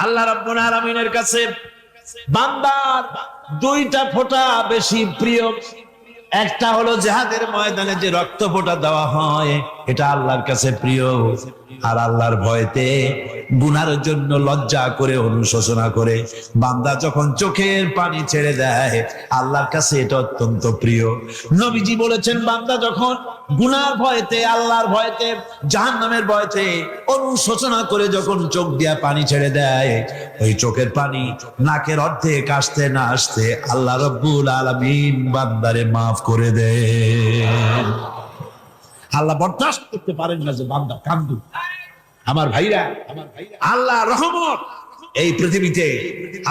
আল্লাহ রাব্বুল আলামিনের কাছে বান্দার দুইটা ফোঁটা বেশি প্রিয়। একটা হলো জিহাদের ময়দানে যে রক্ত ফোঁটা দেওয়া হয়, এটা আল্লাহর কাছে প্রিয়। আর আল্লাহর ভয়তে গুনার জন্য লজ্জা করে অনুশোচনা করে বান্দা যখন চোখের পানি ছেড়ে দেয়, আল্লাহর কাছে এটা অত্যন্ত প্রিয়। নবীজি বলেছেন, বান্দা যখন গুনার ভয়তে, আল্লাহর ভয়তে, জাহান্নামের ভয়তে অনুশোচনা করে যখন চোখ দিয়া পানি ছেড়ে দেয়, ওই চোখের পানি নাকের অর্ধেক আসতে না আসতে আল্লাহ রাব্বুল আলামিন বান্দারে মাফ করে দেন। আল্লাহ বরদাস্ত করতে পারেন না যে বান্দা কান্দুক। আমার ভাইরা, আল্লাহ রহমত, এই পৃথিবীতে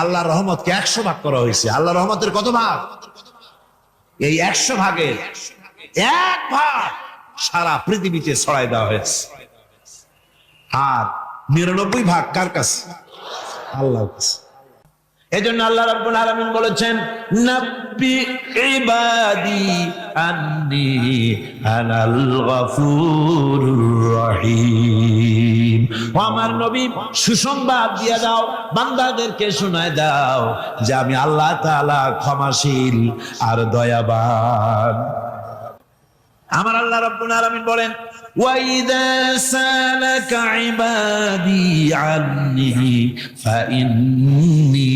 আল্লাহর রহমতকে 100 ভাগ করা হয়েছে। আল্লাহ রহমতের কত ভাগ? এই 100 ভাগের 1 ভাগ সারা পৃথিবীতে ছড়াই দেওয়া হয়েছে। আর 99 ভাগ কার কাছে? আল্লাহর কাছে। এজন্য আল্লাহ রাব্বুল আলামিন বলেছেন, নাব্বি ইবাদি আন্নী আনাল গফুরুর রহিম। ও আমার নবী, সুসংবাদ দিয়ে দাও, বান্দাদেরকে শোনায় দাও যে আমি আল্লাহ তাআলা ক্ষমাশীল আর দয়াবান। আমার আল্লাহ রাব্বুল আলামিন বলেন, وَإِذَا سَأَلَكَ عِبَادِي عَنِّي فَإِنِّي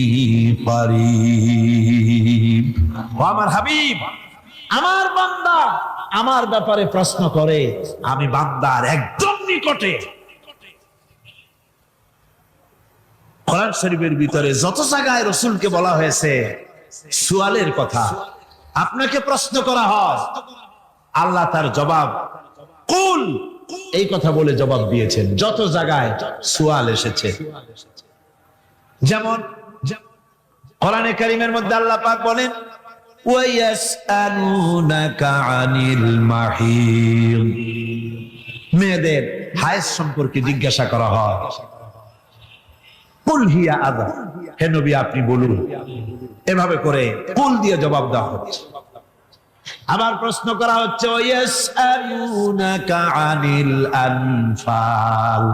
قَرِيبٌ। ও আমার হাবিব, আমার বান্দা আমার ব্যাপারে প্রশ্ন করে, আমি বান্দার একদম নিকটে। কোরআন শরীফের ভিতরে যত জায়গায় রাসূলকে বলা হয়েছে সুয়ালের কথা, আপনাকে প্রশ্ন করা হয়, আল্লাহ তার জবাব কুল এই কথা বলে জবাব দিয়েছেন। যত জায়গায় সুয়াল এসেছে, যেমন কোরআনে কারীমের মধ্যে আল্লাহ পাক বলেন, ওয়ায়াসআলুনাকা আনিল মাহিদ। মেয়েদের হায়েজ সম্পর্কে জিজ্ঞাসা করা হয়, কুল হিয়া আযা, হে নবী আপনি বলুন। এভাবে করে কুল দিয়ে জবাব দেওয়া হচ্ছে। আবার প্রশ্ন করা হচ্ছে, ওয়ায়াসআলুনাকা আনিল আনফাল।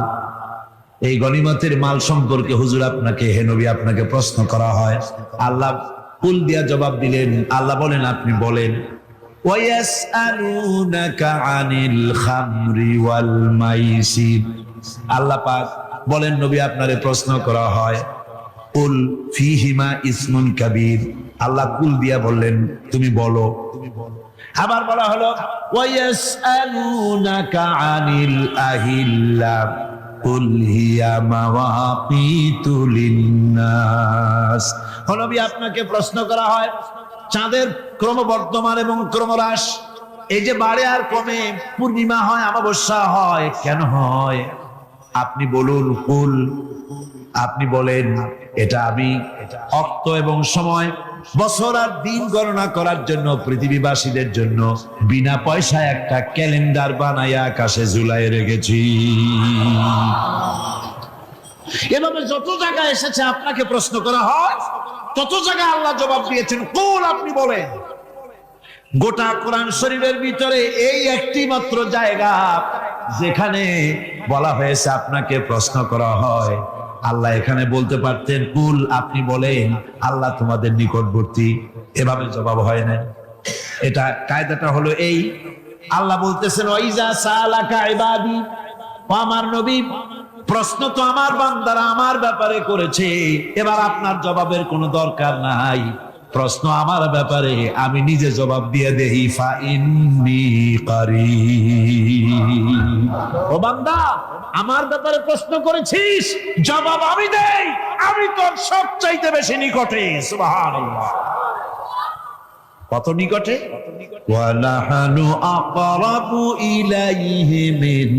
এই গনিমতের মাল সম্পর্কে হুজুর আপনাকে, হে নবী আপনাকে প্রশ্ন করা হয়। আল্লাহ কুল দিয়া জবাব দিলেন। আল্লাহ বলেন আপনি বলেন। ওয়ায়াসআলুনাকা আনিল খামরি ওয়াল মাইসির। আল্লাহ পাক বলেন নবী আপনারে প্রশ্ন করা হয়, কুল ফীহিমা ইসমুন কাবীর। আল্লাহ কুল দিয়া বললেন তুমি বলো। আবার বলা হলো, ওয়ায়াসআলুনাকা আনিল আহিল্লা কুল হিয়া মাওয়াকিতু লিন্নাস। নবী আপনাকে প্রশ্ন করা হয় চাঁদের ক্রমবর্ধমান এবং ক্রমহ্রাস, এই যে বাড়ে আর কমে, পূর্ণিমা হয় অমাবস্যা হয়, কেন হয়? আপনি বলুন কুল। আপনি বলেন এটা আমি অক্ত এবং সময়, বছর আর দিন গণনা করার জন্য পৃথিবীবাসীদের জন্য বিনা পয়সায় একটা ক্যালেন্ডার বানাইয়া আকাশে ঝুলাই রেখেছি। এভাবে যত জায়গায় এসেছে আপনাকে প্রশ্ন করা হয়, তত জায়গায় আল্লাহ জবাব দিয়েছেন কুল আপনি বলেন। গোটা কোরআন শরীফের ভিতরে এই একটি মাত্র জায়গা যেখানে বলা হয়েছে আপনাকে প্রশ্ন করা হয়। আল্লাহ এখানে বলতে পারতেন কুল আপনি বলেন, আল্লাহ তোমাদের নিকটবর্তী, এভাবে জবাব হয় না। এটা কায়দাটা হলো এই, আল্লাহ বলতেছেন ওয়াইজা সালাকা ইবাদি, ও আমার নবী প্রশ্ন তো আমার বান্দারা আমার ব্যাপারে করেছে, এবার আপনার জবাবের কোনো দরকার নাই। প্রশ্ন আমার ব্যাপারে, আমি নিজে জবাব দিয়ে দেই, ফা ইন্নী কারীব। ও বান্দা আমার ব্যাপারে প্রশ্ন করেছিস, জবাব আমি দেই, আমি তোর সবচাইতে বেশি নিকটে। সুবহানাল্লাহ। কত নিকটে? ওয়া নাহনু আকরাবু ইলাইহি মিন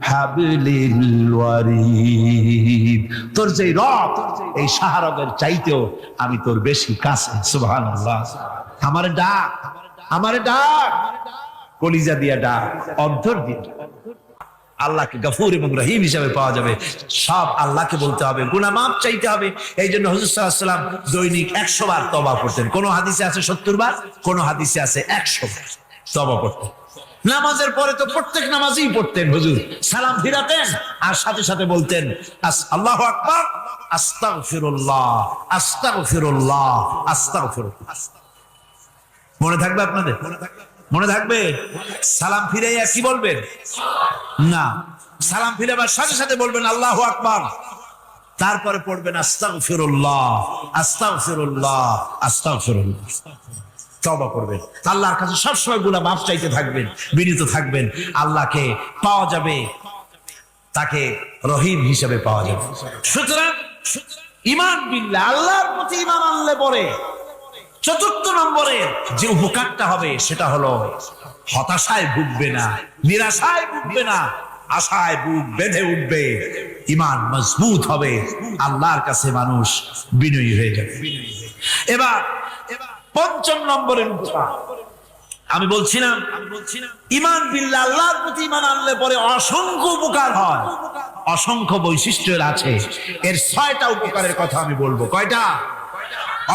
হাবলিল ওয়ারিদ। তোর যে রগ, এই শাহরগের চাইতেও আমি তোর বেশি কাছে। সুবহানাল্লাহ। আমারে ডাক, আমারে ডাক, কলিজা দিয়া ডাক, অন্তর দিয়ে। আল্লাহকে গফুর এবং রহিম হিসাবে পাওয়া যাবে, সব আল্লাহকে বলতে হবে, গুনাহ মাফ চাইতে হবে। এই জন্য হুজুর সাল্লাল্লাহু আলাইহি ওয়াসাল্লাম দৈনিক 100 বার তওবা করতেন। কোন হাদিসে আছে 70 বার, কোন হাদিসে আছে 100 বার তওবা করতেন। নামাজের পরে তো প্রত্যেক নামাজই পড়তেন হুজুর, সালাম ফিরাতেন আর সাথে সাথে বলতেন আল্লাহু আকবার, আস্তাগফিরুল্লাহ, আস্তাগফিরুল্লাহ, আস্তাগফিরুল্লাহ। মনে থাকবে আপনাদের? মনে থাকবে? সালাম ফিরাইয়া কি বলবেন? না, সালাম ফিরাবার সাথে সাথে বলবেন আল্লাহু আকবার, তারপরে পড়বেন আস্তাগফিরুল্লাহ, আস্তাগফিরুল্লাহ, আস্তাগফিরুল্লাহ। তওবা করবেন, আল্লাহর কাছে সবসময় গুনাহ মাফ চাইতে থাকবেন, বিনীত থাকবেন। আল্লাহকে পাওয়া যাবে, তাকে রহিম হিসেবে পাওয়া যাবে। সুতরাং ঈমান বিল্লাহ, আল্লাহর প্রতি ঈমান আনলে পরে চতুর্থ নম্বরে যে উপকারটা হবে সেটা হলো হতাশায় ভুগবে না, নিরাশায় ভুগবে না, আশায় বুক বেঁধে উঠবে, ঈমান মজবুত হবে, আল্লাহর কাছে মানুষ বিনয়ী হয়ে যাবে। এবার পঞ্চম নম্বরের উপকার আমি বলছিলাম, ঈমান বিল্লাহ, আল্লাহর প্রতি ঈমান আনলে পরে অসংখ্য উপকার হয়, অসংখ্য বৈশিষ্ট্যের আছে। এর 6টা উপকারের কথা আমি বলবো। কয়টা?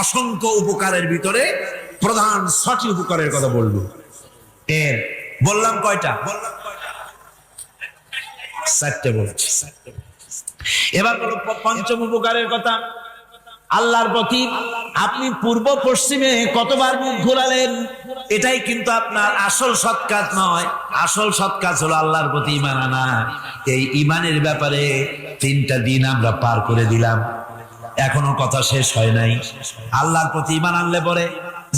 অসংখ্য উপকারের ভিতরে প্রধান 6টি উপকারের কথা বলবো। এর বললাম কয়টা? 4টে বলছি। এবার বলো পঞ্চম উপকারের কথা। আল্লাহর প্রতি আপনি পূর্ব পশ্চিমে কতবার মুখ ঘোরালেন, এটাই কিন্তু আপনার আসল সৎ কাজ নয়। আসল সৎ কাজ হলো আল্লাহর প্রতি ঈমান আনা। এই ঈমানের ব্যাপারে 3টা দিন আমরা পার করে দিলাম, এখনো কথা শেষ হয় নাই। আল্লাহর প্রতি ঈমান আনলে পরে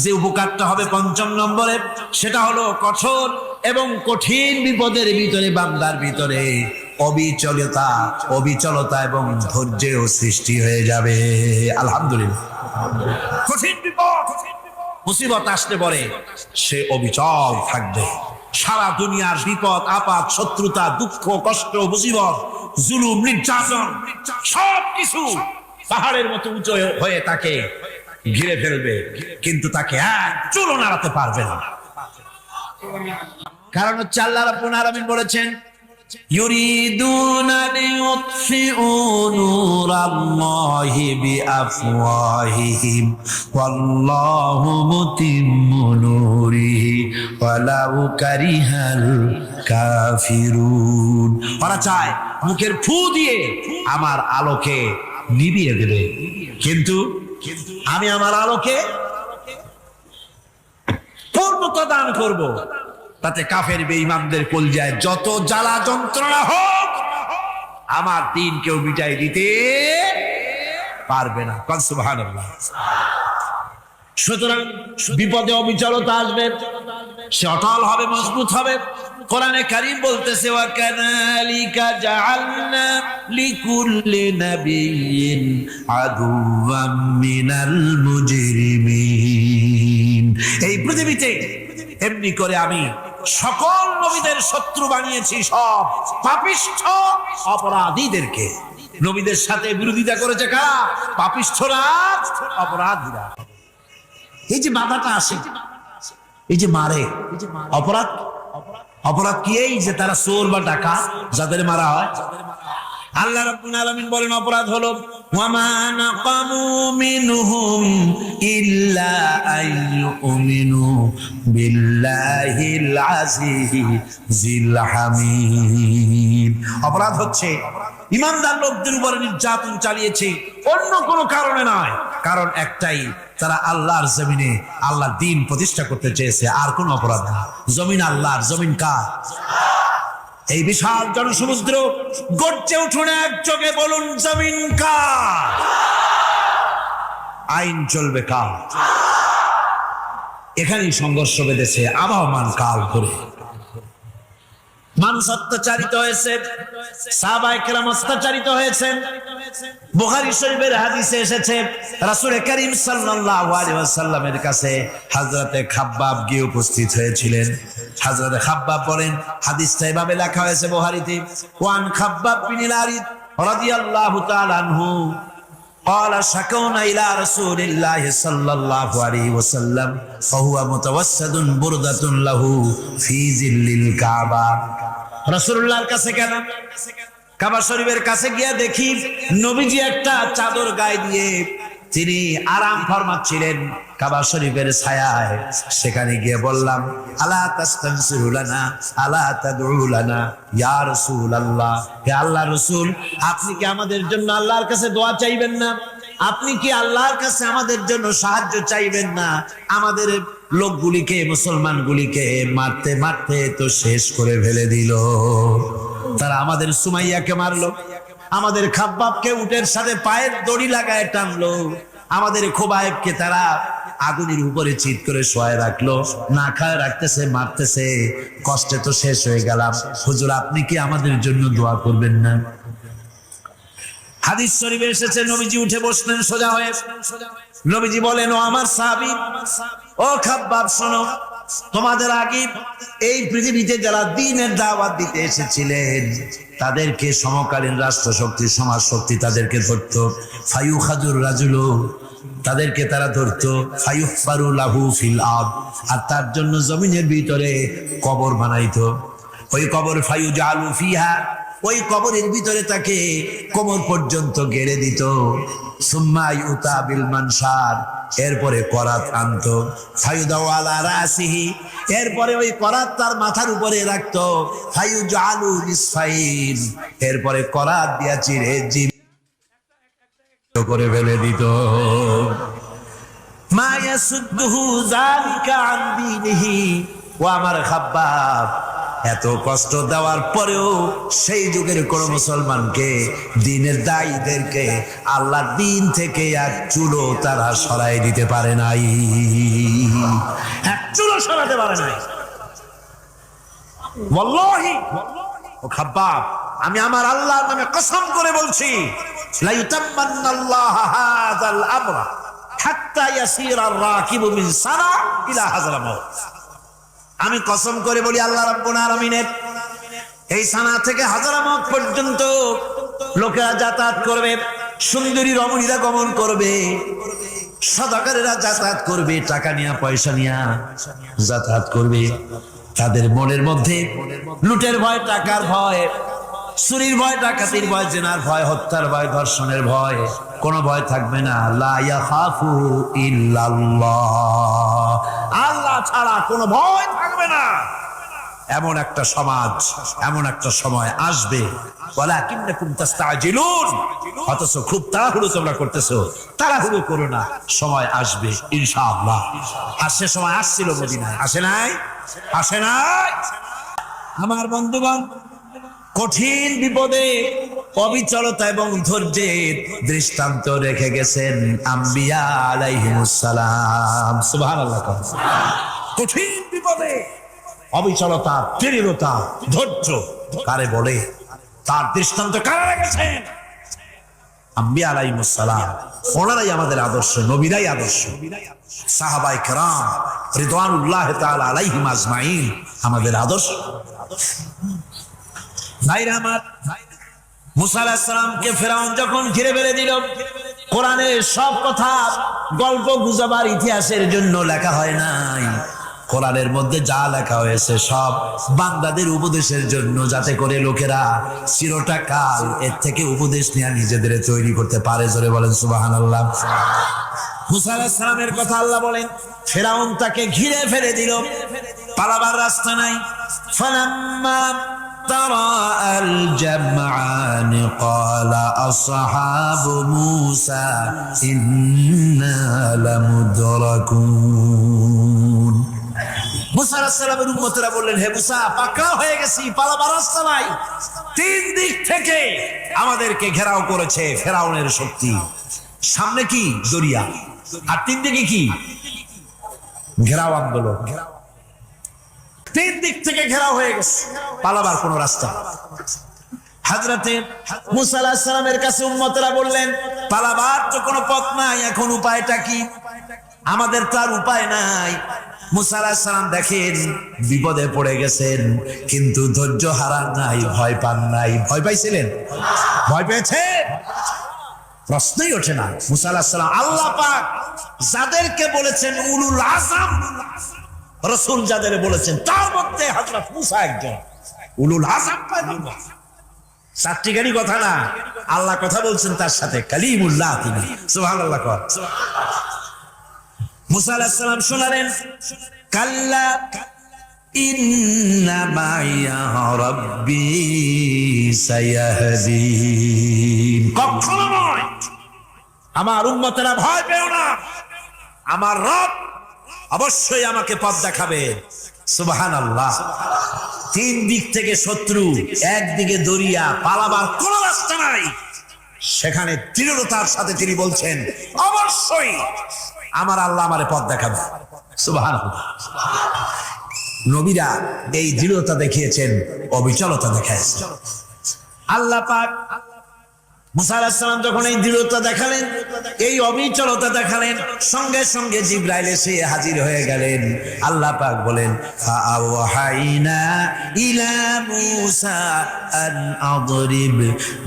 যে উপকারটা হবে পঞ্চম নম্বরে, সেটা হলো কঠোর এবং কঠিন বিপদের ভিতরে বান্দার ভিতরে অবিচলতা এবং ধৈর্যের সৃষ্টি হয়ে যাবে। আলহামদুলিল্লাহ। কঠিন বিপদ মুসিবত আসতে পরে সে অবিচল থাকবে। সারা দুনিয়ার বিপদ আপদ, শত্রুতা, দুঃখ, কষ্ট, মুসিবত, জুলুম, নির্যাতন সবকিছু পাহাড়ের মতো উঁচু হয়ে তাকে ঘিরে ফেলবে, কিন্তু তাকে এক চুলও নাড়াতে পারবে না। কারণ হচ্ছে আল্লাহ রাব্বুল আলামিন বলেছেন, ইউরিদুনা লিইউতফিউ নূরাল্লাহি বিআফওয়াহিহিম ওয়াল্লাহু মুতিম্মু নূরিহি ওয়ালাউ কারিহাল কাফিরুন। ওরা চায় মুখের ফু দিয়ে আমার আলোকে নিভিয়ে দেবে, কিন্তু আমি আমার আলোকে পূর্ণতা দান করব। তাতে কাফের বেঈমানদের কলজায় যত জ্বালা যন্ত্রণা হোক, আমার দিন কেউ মিটাই দিতে পারবে না। সুবহানাল্লাহ। সুতরাং বিপদে অবিচলতা আসবে, সে অটল হবে, মজবুত হবে। কোরআনে কারীম বলতেছে, ওয়া কাযালিকা জাআলনা লিকুল্লি নাবিয়্যিন আদুওয়াম মিনাল মুজরিমিন। এই পৃথিবীতে এমনি করে আমি সকল নবীদের শত্রু বানিয়েছি, সব পাপিষ্ঠ অপরাধীদেরকে। নবীদের সাথে বিরোধিতা করেছে কারা? পাপিষ্ঠরা, অপরাধীরা। এই যে বাধাটা আসে, এই যে মারে, অপরাধ কি? এই যে তারা চোর বা ডাকাত যাদের মারা হয়। আল্লাহ রাব্বুল আলামিন বলেন অপরাধ হলো ওয়ামা নাকামু মিনহুম ইল্লা আইয়ুমিনু বিল্লাহিল আজিজিল হামিদ। অপরাধ হচ্ছে ঈমানদার লোকদের উপরে নির্যাতন চালিয়েছে, অন্য কোনো কারণে নয়। কারণ একটাই, তারা আল্লাহর জমিনে আল্লাহর দ্বীন প্রতিষ্ঠা করতে চেয়েছে, আর কোনো অপরাধ না। জমিন আল্লাহর, জমিন কার? এই বিশাল জনসমুদ্র গর্জে উঠুন একযোগে, বলুন জমিন কার? আইন চলবে কার? এখানেই সংঘর্ষ বেঁধেছে আবহমান কাল ধরে। মানুষ অত্যাচারিত হয়েছে, সাহাবায়ে কেরাম অত্যাচারিত হয়েছেন। বুখারী শরীফের হাদিসে এসেছে, রাসূল করিম সাল্লাল্লাহু আলাইহি ওয়াসাল্লামের কাছে হযরতে খাব্বাব গিয়ে উপস্থিত হয়েছিলেন। হযরতে খাব্বাব বলেন, হাদিসটা এভাবে লেখা হয়েছে বুখারীতে, ওয়ান খাব্বাব বিন আরিদ রাদিয়াল্লাহু তাআলা আনহু قال شكونا إلى رسول الله صلى الله عليه وسلم فهو متوسد بردة له في ظل الكعبة। রাসূলুল্লাহর কাছে গেলাম, কাবা শরীফের কাছে গিয়ে দেখি নবীজি একটা চাদর গায়ে দিয়ে তিনি আরাম ফরমাচ্ছিলেন কাবা শরীফের ছায়ায়। সেখানে গিয়ে বললাম, আলা তাস্তানসিরু লানা আলা তাদউ লানা ইয়া রাসূলুল্লাহ, হে আল্লাহর রাসূল, আপনি কি আমাদের জন্য আল্লাহর কাছে দোয়া চাইবেন না? আপনি কি আল্লাহর কাছে আমাদের জন্য সাহায্য চাইবেন না? আমাদের লোকগুলিকে, মুসলমানগুলিকে মারতে মারতে তো শেষ করে ফেলে দিল। তারা আমাদের সুমাইয়াকে মারলো, আমাদের খাব্বাবকে উটের সাথে পায়ের দড়ি লাগায় টানলো, আমাদের খোবায়েবকে তারা আগুনের উপরে চিৎ করে শোয়ায় রাখলো, না খায় রাখতেছে, মারতেছে। কষ্টে তো শেষ হয়ে গেলাম, হুজুর আপনি কি আমাদের জন্য দোয়া করবেন না? হাদিস শরীফে এসেছে, নবীজি উঠে বসলেন সোজা হয়ে। নবীজি বলেন, ও আমার সাহাবী, ও খাব্বাব শোনো, তোমাদের আগে এই পৃথিবীতে যারা দ্বীনের দাওয়াত দিতে এসেছিলেন তাদেরকে সমকালীন রাষ্ট্রশক্তি, সমাজ শক্তি তাদেরকে ধরতো। ফায়ুখাজুর রাজুলু, তাদেরকে তারা ধরতো। ফায়ুফারু লাহু ফিল আরদ, আর তার জন্য জমিনের ভিতরে কবর বানাইতো। ওই কবর ফায়ুজালু ফিহা, ওই কবরের ভিতরে তাকে কোমর পর্যন্ত গেড়ে দিত। সুম্মা ইউতা বিল মানশার, এরপরে করাত আনতো। ফায়ুদাউ আলা রাসিহি, এরপরে ওই করাত তার মাথার উপরে রাখতো। ফায়ুজালু নিসফাইন, এরপরে করাত দিয়া চিরে জীবিত করে ফেলে দিত। মা ইয়াসুদ্দুহু যালিকা আন দীনিহি, ও আমার খাব্বাব, এত কষ্ট দেওয়ার পরেও সেই যুগের কোন মুসলমানকে, দ্বীনের দায়ীদেরকে আল্লাহর দ্বীন থেকে এক চুলো তারা সরাই দিতে পারে নাই, এক চুলো সরাতে পারে নাই। ওয়াল্লাহি, ও খাব্বাব, আমি আমার আল্লাহর নামে কসম করে বলছি, লা ইউতাম্মান্নাল্লাহু হাযাল আমরা হাত্তা ইয়াসিরা আর-রাকিবু মিন সানা ইলা হাযরামাউত। আমি কসম করে বলি, আল্লাহ রাব্বুল আলামিনের এই সানা থেকে হাজারামাউত পর্যন্ত লোকেরা যাতায়াত করবে, সুন্দরী রমণীরা গমন করবে, সদাগরেরা যাতায়াত করবে, টাকা নিয়ে পয়সা নিয়ে যাতায়াত করবে। তাদের মনের মধ্যে লুটের ভয়, টাকার ভয়, চুরির ভয়, ডাকাতির ভয়, জেনার ভয়, হত্যার ভয়, ধর্ষণের ভয়, কোন ভয় থাকবে না। লা ইয়াখাফু ইল্লাল্লাহ, আল্লাহ ছাড়া কোনো ভয় থাকবে না। এমন একটা সমাজ, এমন একটা সময় আসবে। ওয়ালাকিন্নাকুম তাস্তাজিলুন, অথচ খুব তাড়াহুড়ো তোমরা করতেছো। তাড়াহুড়ো করো না, সময় আসবে ইনশাআল্লাহ। আর সে সময় আসছিল মদিনায়, আসে নাই? আসে নাই? আমার বন্ধুগণ, কঠিন বিপদে অবিচলতা এবং ধৈর্যের দৃষ্টান্ত রেখে গেছেন আম্বিয়া আলাইহিমুস সালাম। সুবহানাল্লাহ। কঠিন বিপদে অবিচলতা, দৃঢ়তা, ধৈর্য কারে বলে, তার দৃষ্টান্ত কারা রেখেছেন? আম্বিয়া আলাইহিমুস সালাম। ওনারাই আমাদের আদর্শ, নবীরাই আদর্শ। সাহাবায়ে কেরাম রিদওয়ানুল্লাহ তাআলা আলাইহিম আজমাইন আমাদের আদর্শ। ভাইরা আমার, মুসা আলাইহিস সালামকে ফেরাউন যখন ঘিরে ফেলে দিল, কোরআনের সব কথা গল্প গুজবার ইতিহাসের জন্য লেখা হয় নাই। কোরআনের মধ্যে যা লেখা হয়েছে সব বান্দাদের উপদেশের জন্য, যাতে করে লোকেরা চিরটা কাল এর থেকে উপদেশ নিয়ে নিজেদের তৈরি করতে পারে। জোরে বলেন সুবহানাল্লাহ। মুসা আলাইহিস সালামের কথা আল্লাহ বলেন, ফেরাউন তাকে ঘিরে ফেলে দিল, পালাবার রাস্তা নাই। ফালাম্মা ترى الجمعان قال أصحاب موسى إنا لمدركون। মুসা আলাইহিস সালামের উম্মতরা বললেন, হে মুসা, পাকড়াও হয়ে গেছি, পালাবার রাস্তা নাই। তিন দিক থেকে আমাদেরকে ঘেরাও করেছে ফেরাউনের শক্তি। সামনে কি? দরিয়া, আর তিন দিকে কি? ঘেরাও আন্দোলন। তিন দিক থেকে ঘেরাও হয়ে গেছে, পালাবার কোন রাস্তা। হযরতে মুসা আলাইহিস সালামের কাছে উম্মতরা বললেন, পালাবার তো কোনো পথ নাই, এখন উপায়টা কি? আমাদের তো আর উপায় নাই। মুসা আলাইহিস সালাম দেখেন বিপদে পড়ে গেছেন, কিন্তু ধৈর্য হারান নাই, ভয় পান নাই। ভয় পাইছিলেন? ভয় পেয়েছে? প্রশ্নই ওঠে না। মুসা আলাইহিস সালাম, আল্লাহ পাক যাদেরকে বলেছেন উলুল আযম, রাসূল যাদের বলেছেন, তার মধ্যে হযরত মুসা একজন উলুল আযম পয়গম্বর। চারটিখানি কথা না, আল্লাহ কথা বলছেন তার সাথে, কালিমুল্লাহ তিনি। সুবহানাল্লাহ। মুসা আলাইহিস সালাম শোনালেন, কাল্লা ইন্না মাইয়া রাব্বি সায়াহদিন। কখনো নয়, আমার উম্মতেরা ভয় পেও না, আমার রব অবশ্যই আমাকে পথ দেখাবে। সুবহানাল্লাহ। তিন দিক থেকে শত্রু, একদিকে দরিয়া, পালাবার কোন রাস্তা নাই, সেখানে দৃঢ়তার সাথে তিনি বলছেন অবশ্যই আমার আল্লাহ আমারে পথ দেখাবে। সুবহানাল্লাহ। নবীরা এই দৃঢ়তা দেখিয়েছেন, অবিচলতা দেখাইছেন। আল্লাহ পাক মুসা আলাইহিস সালাম যখন এই দৃঢ়তা দেখালেন, এই অবিচলতা দেখালেন, সঙ্গে সঙ্গে জিবরাইল এসে হাজির হয়ে গেলেন। আল্লাহ পাক বলেন, ফাআওহাইনা ইলা মুসা আন আদরিব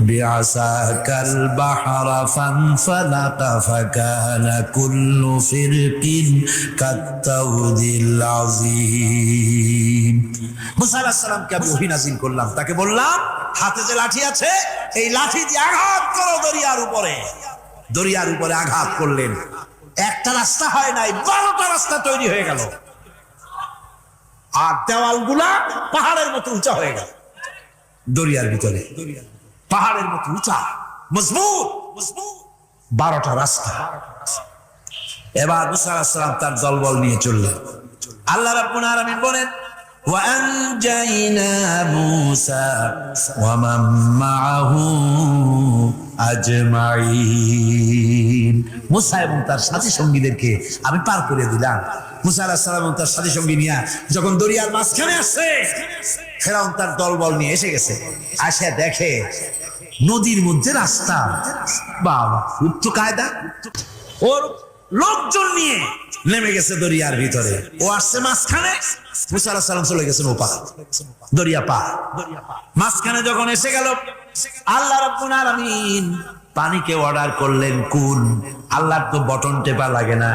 বিআসাকাল বাহরা ফানফালাকা ফাকানা কুল্লু ফিরকিন কাত্তাউদিল আযীম। মুসা আলাইহিস সালামকে আমি ওহী নাযিল করলাম, তাকে বললাম হাতে যে লাঠি আছে, এই লাঠি দিয়ে আঘাত করো দরিয়ার উপরে। দরিয়ার উপরে আঘাত করলেন, একটা রাস্তা হয় নাই, 12টা রাস্তা তৈরি হয়ে গেল, আর দেওয়ালগুলা পাহাড়ের মতো উঁচা হয়ে গেল। দরিয়ার ভিতরে পাহাড়ের মতো উঁচা, মজবুত 12টা রাস্তা। এবার মুসা আলাইহিস সালাম তার দলবল নিয়ে চললেন। আল্লাহ রাব্বুল আলামিন বলেন, وأنجينا موسى ومن معه أجمعين। মুসা এবং তার সাথী সঙ্গীদেরকে আমি পার করে দিলাম। মুসা আলাইহিস সালাম এবং তার সাথী সঙ্গী নিয়ে যখন দরিয়ার মাঝখানে আসছে, ফেরাউন তার দলবল নিয়ে এসে গেছে। আসে দেখে নদীর মধ্যে রাস্তা, বাবা উচ্চ কায়দা, ওর লোকজন নিয়ে নেমে গেছে দরিয়ার ভিতরে। ও আসছে মাঝখানে, মুসা আলাইহিস সালাম চলে গেছেন ওপার, দরিয়া পার। মাঝখানে যখন এসে গেল, আল্লাহ রাব্বুল আলামিন পানিকে অর্ডার করলেন কুন। আল্লাহর তো বটন টেপা লাগে না,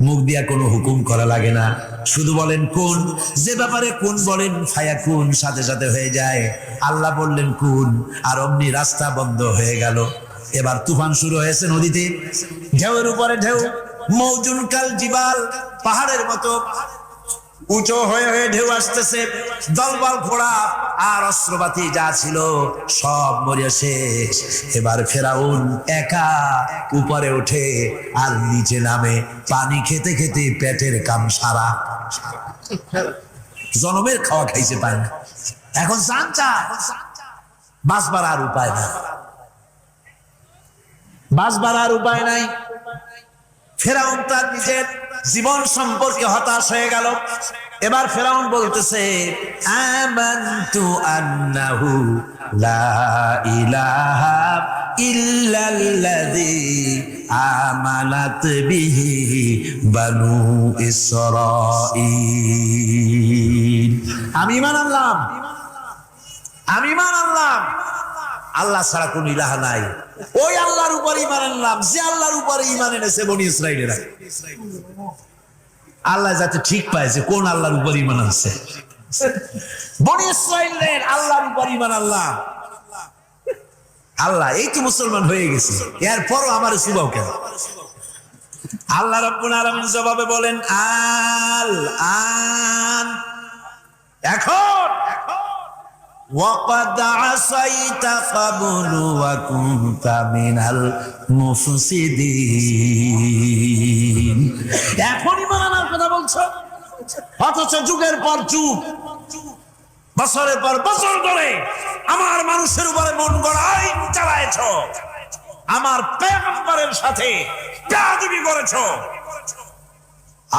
মুখ দিয়া কোনো হুকুম করা লাগে না, শুধু বলেন কুন। যে ব্যাপারে কুন বলেন ফায়াকুন, সাথে সাথে হয়ে যায়। আল্লাহ বললেন কুন, আর অমনি রাস্তা বন্ধ হয়ে গেল। এবার তুফান শুরু হয়েছে নদীতে, ঢেউয়ের উপরে ঢেউ, মৌজুন কাল জিবাল, পাহাড়ের মতো উঁচু হয়ে হয়ে ঢেউ আসতেছে। দলবল ঘোড়া আর অস্ত্রপাতি যা ছিল সব মরিয়া শেষ। এবার ফেরাউন একা উপরে ওঠে আর নিচে নামে, পানি খেতে খেতে পেটের কাম সারা। জনমের খাওয়া খাইছে পায় না, এখন জান চায়, বাঁচবার আর উপায় না, বাঁচবার আর উপায় নাই। ফেরাউন তার নিজের জীবন সম্পর্কে হতাশ হয়ে গেল। এবার ফেরাউন বলতেছে, আমানতু আন্নাহু লা ইলাহা ইল্লাল্লাযী আমানাত বিহি বানু ইসরাঈল। আমি ঈমান আনলাম, আমি ঈমান আনলাম আল্লাহ ছাড়া কোন ইলাহ নাই। ওই আল্লাহর উপর ঈমান আনলাম যে আল্লাহর উপরে ঈমান এনেছে বনি ইসরাঈলেরা। আল্লাহ যাতে ঠিক পাইছে কোন আল্লাহর উপর ঈমান আনছে, বনি ইসরাঈলের আল্লাহর উপর ঈমান আনলাম। আল্লাহ এই তো মুসলমান হয়ে গেছে, এরপরও আমার সুবাও কেন? আল্লাহ রাব্বুল আলামিন জবাবে বলেন, আল আন, এখন وَقَدْ عَصَيْتَ قَبْلُ وَكُنْتَ مِنَ الْمُفْسِدِينَ। এখনই মানার কথা বলছো, অথচ যুগের পর যুগ, বছরের পর বছর ধরে আমার মানুষের উপরে মন গড়াই চালাইছো, আমার পয়গম্বরের সাথে বেয়াদবি করেছো।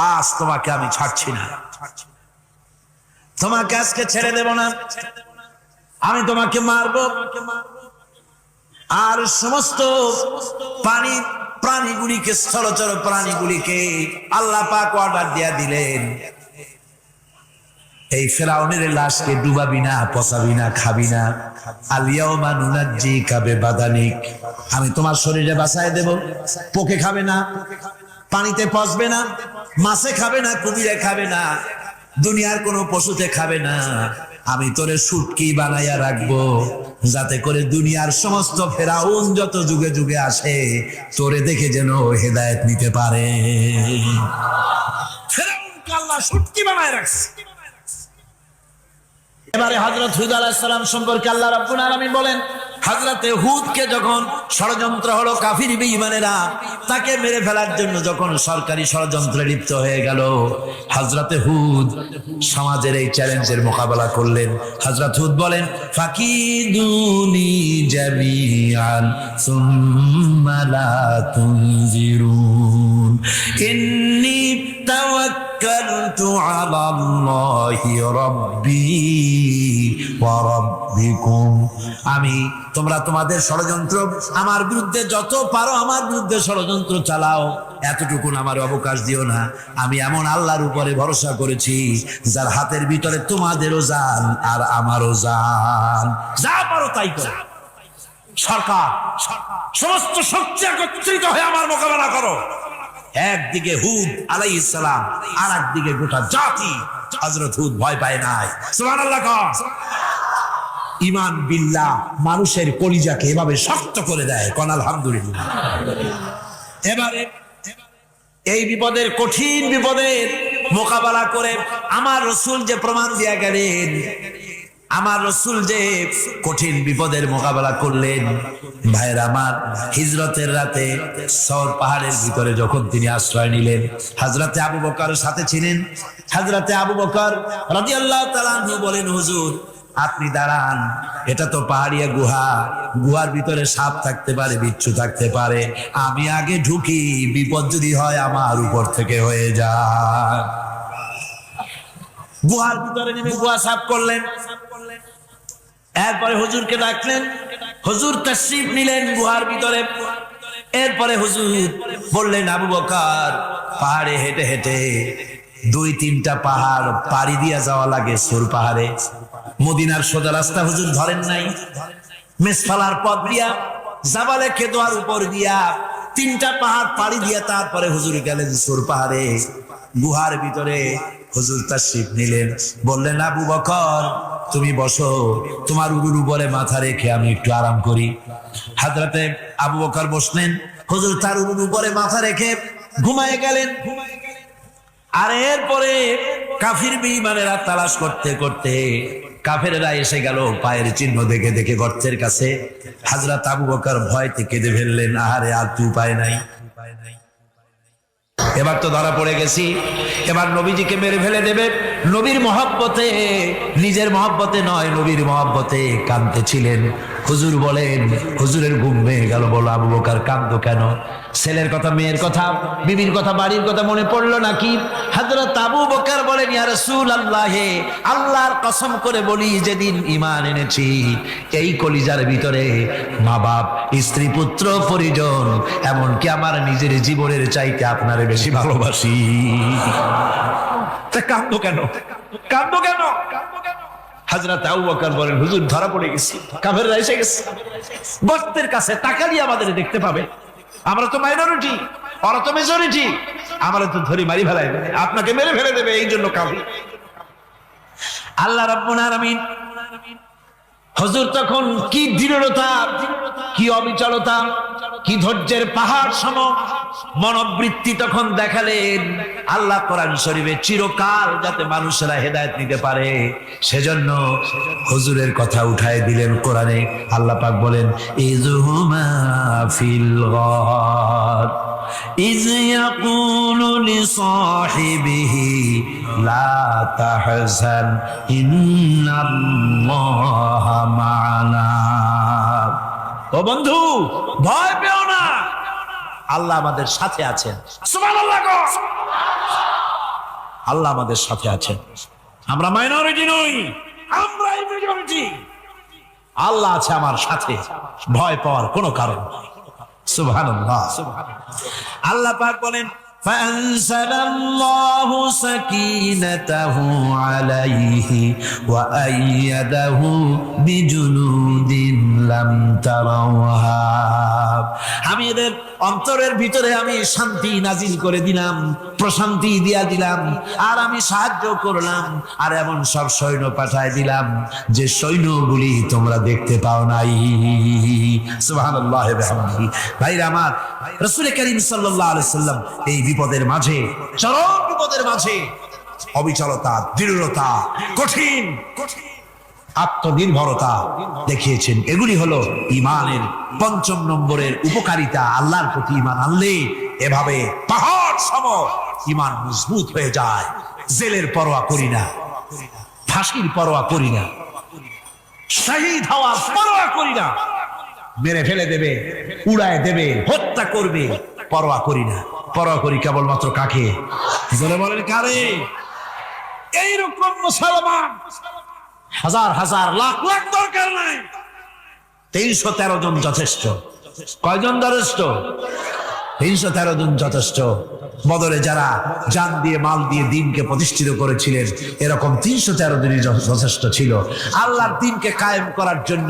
আজ তোমাকে আমি ছাড়ছি না, তোমাকে আজকে ছেড়ে দেব না, আমি তোমাকে মারবো। আর সমস্ত প্রাণীগুলিকে, স্থলচর প্রাণীগুলিকে আল্লাহ পাক অর্ডার দিয়া দিলেন, এই ফেরাউনের লাশকে ডুবাবি না, পচাবি না, খাবি না। আলিয়াউমা নুনাজ্জিকা বিবাদানিক, আমি তোমার শরীরে বাঁচায় দেব। পোকে খাবে না, পানিতে পচবে না, মাছে খাবে না, কুমিরে খাবে না, দুনিয়ার কোনো পশুতে খাবে না। আমি তোরে শুটকি বানাইয়া রাখবো, যাতে করে দুনিয়ার সমস্ত ফেরাউন যত যুগে যুগে আসে তোরে দেখে যেন হেদায়েত নিতে পারে। ফেরাউনকে আল্লাহ শক্তি বানায় রাখছে। এবারে হযরত হুদ আলাইহিস সালাম সম্পর্কে আল্লাহ রাব্বুল আলামিন বলেন, হযরতে হুদকে যখন ষড়যন্ত্র হলো কাফির বেঈমানেরা তাকে মেরে ফেলার জন্য যখন সরকারি ষড়যন্ত্রে লিপ্ত হয়ে গেল, হযরতে হুদ সমাজের এই চ্যালেঞ্জের মোকাবেলা করলেন। হযরত হুদ বলেন, ফাকিদুনি জামিআন সুম্মা লা তুনজিরুন ইন্নী তাওয়াক্কালতু আলাল্লাহি রাব্বি ওয়া রাব্বিকুম। আমি তোমরা তোমাদের ষড়যন্ত্র আমার বিরুদ্ধে যত পারো আমার বিরুদ্ধে ষড়যন্ত্র চালাও, এতটুকু আমার অবকাশ দিও না। আমি এমন আল্লাহর উপরে ভরসা করেছি যার হাতের ভিতরে তোমাদেরও জান আর আমারও জান। যা পারো তাই করো। সরকার সমস্ত শক্তি একত্রিত হয়ে আমার মোকাবেলা করো। একদিকে হুদ আলাইহিস সালাম, আর একদিকে গোটা জাতি। হযরত হুদ ভয় পায় নাই। সুবহানাল্লাহ। ঈমান বিল্লাহ মানুষের কলিজাকে এভাবে শক্ত করে দেয়। কোন আলহামদুলিল্লাহ। এবারে এই বিপদের, কঠিন বিপদের মোকাবেলা করে আমার রাসূল যে প্রমাণ দিয়া গেলেন, আমার রাসূল যে কঠিন বিপদের মোকাবেলা করলেন, ভাইরা আমার, হিজরতের রাতে সওর পাহাড়ের ভিতরে যখন তিনি আশ্রয় নিলেন, হযরতে আবু বকর সাথে ছিলেন। হযরতে আবু বকর রাদিয়াল্লাহু তাআলা আনহু বলেন, হুজুর আপনি দাঁড়ান, এটা তো পাহাড়িয়া গুহা, গুহার ভিতরে সাপ থাকতে পারে, বিচ্ছু থাকতে পারে, আমি আগে ঢুকি, বিপদ যদি হয় আমার উপর থেকে হয়ে যায়। গুহার ভিতরে নেমে গুহা সাফ করলেন। এরপরে হুজুরকে ডাকলেন, হুজুর তাশরীফ নিলেন গুহার ভিতরে। এরপরে হুজুর বললেন, আবু বকর পাহাড়ে হেঁটে হেঁটে 2-3টা পাহাড় পাড়ি দিয়া যাওয়া লাগে সুর পাহাড়ে। মদিনার সোজা রাস্তা হুজুর ধরেন নাই, মেসফালার পথ দিয়া জাবালে কেদোয়ার উপর দিয়া 3টা পাহাড় পাড়ি দিয়া তারপরে হুজুর গেলেন সুর পাহাড়ে। গুহার ভিতরে হুজুর তাশরীফ নিলেন। বললেন, আবু বকর তুমি বসো, তোমার উরুর উপরে মাথা রেখে আমি একটু আরাম করি। হযরতে আবু বকর বসলেন, হুজুর তার উরুর উপরে মাথা রেখে ঘুমায় গেলেন। আর এরপরে কাফির বেঈমানেরা তালাশ করতে করতে কাফেররা এসে গেল পায়ের চিহ্ন দেখে দেখে গর্তের কাছে। হযরত আবু বকর ভয়তে কেঁদে ফেললেন, আহারে আর তো উপায় নাই, এবার তো ধরা পড়ে গেছি, এবার নবীজিকে মেরে ফেলে দেবে। নবীর মহব্বতে, নিজের মহব্বতে নয়, নবীর মহব্বতে কাঁদতেছিলেন। হুজুর বলেন, হুজুরের ঘুম ভেঙে গেল। বলো, আবু বকর কাঁদতো কেন? ছেলের কথা, মেয়ের কথা, বিবির কথা, বাড়ির কথা মনে পড়লো নাকি? হযরত আবু বকর বলেন, ইয়া রাসূলুল্লাহ, আল্লাহর কসম করে বলি, যেদিন ঈমান এনেছি এই কলিজার ভিতরে মা বাপ, স্ত্রী, পুত্র, পরিজন, এমনকি আমার নিজের জীবনের চাইতে আপনারে বেশি ভালোবাসি। তা কাঁদো কেন? কাঁদো কেন? হযরত আবু বকর বলেন, হুজুর ধরা পড়ে গেছি, কাফেররা এসে গেছে গর্তের কাছে, তাকালি আমাদের দেখতে পাবে, আমরা তো মাইনরিটি, ওরা তো মেজরিটি, আমরা তো ধরি মারি ফেলাই দেবে, আপনাকে মেরে ফেলে দেবে, এই জন্য কাফির। আল্লাহ রাব্বুল আলামিন, হুজুর তখন কি দৃঢ়তা, কি অবিচলতা, কি ধৈর্যের পাহাড় সম মনোবৃত্তি তখন দেখালেন। আল্লাহ কোরআন শরীফে চিরকাল যাতে মানুষেরা হেদায়েত নিতে পারে সেজন্য হুজুরের কথা উঠায় দিলেন কোরআনে। আল্লাহ পাক বলেন, ইযহুমা ফিল গার ইয ইয়াকুলু লিসাহিবিহি লা তাহজান ইন্নাল্লাহা মা'ানা। ও বন্ধু, ভয় পেও না, আল্লাহ আমাদের সাথে আছেন। সুবহানাল্লাহ। আল্লাহ আমাদের সাথে আছেন। আমরা মাইনরিটি নই, আমরা মেজরিটি। আল্লাহ আছে আমার সাথে, ভয় পাওয়ার কোনো কারণ নেই। সুবহানাল্লাহ। আল্লাহ পাক বলেন, فأنزل الله سكينته عليه وأيده بجنود لم تروها। আমি এদের অন্তরের ভিতরে আমি শান্তি নাজিল করে দিলাম, প্রশান্তি দিয়া দিলাম, আর আমি সাহায্য করলাম, আর এমন সব সৈন্য পাঠায় দিলাম যে সৈন্যগুলি তোমরা দেখতে পাও নাই। সুবহানাল্লাহ ওয়া বিহামদিহি। ভাইরা আমার, রাসূল করিম সাল্লাল্লাহু আলাইহি সাল্লাম এই বিপদের মাঝে, চরম বিপদের মাঝে অবিচলতা, দৃঢ়তা, কঠিন আত্মনির্ভরতা দেখিয়েছেন। এগুলি হলো ইমানের ৫ম নম্বরের উপকারিতা। আল্লাহর প্রতি ইমান আনলে এভাবে পাহাড় সম ইমান মজবুত হয়ে যায়। জেলের পরোয়া করি না, ফাঁসির পরোয়া করি না, শহীদ হওয়ার পরোয়া করি না, মেরে ফেলে দেবে, উড়ায় দেবে, হত্যা করবে, পরোয়া করি না। পরোয়া করি কেবলমাত্র কাকে? জোরে বলেন কারে? এইরকম মুসলমান হাজার হাজার লাখ লাখ দরকার নাই, ৩১৩ জন যথেষ্ট। কয়জন যথেষ্ট? ৩১৩ জন যথেষ্ট। বদরে যারা জান দিয়ে মাল দিয়ে দ্বীনকে প্রতিষ্ঠিত করেছিলেন, এরকম ৩১৩ জনই যথেষ্ট ছিল আল্লাহর দ্বীনকে কায়েম করার জন্য।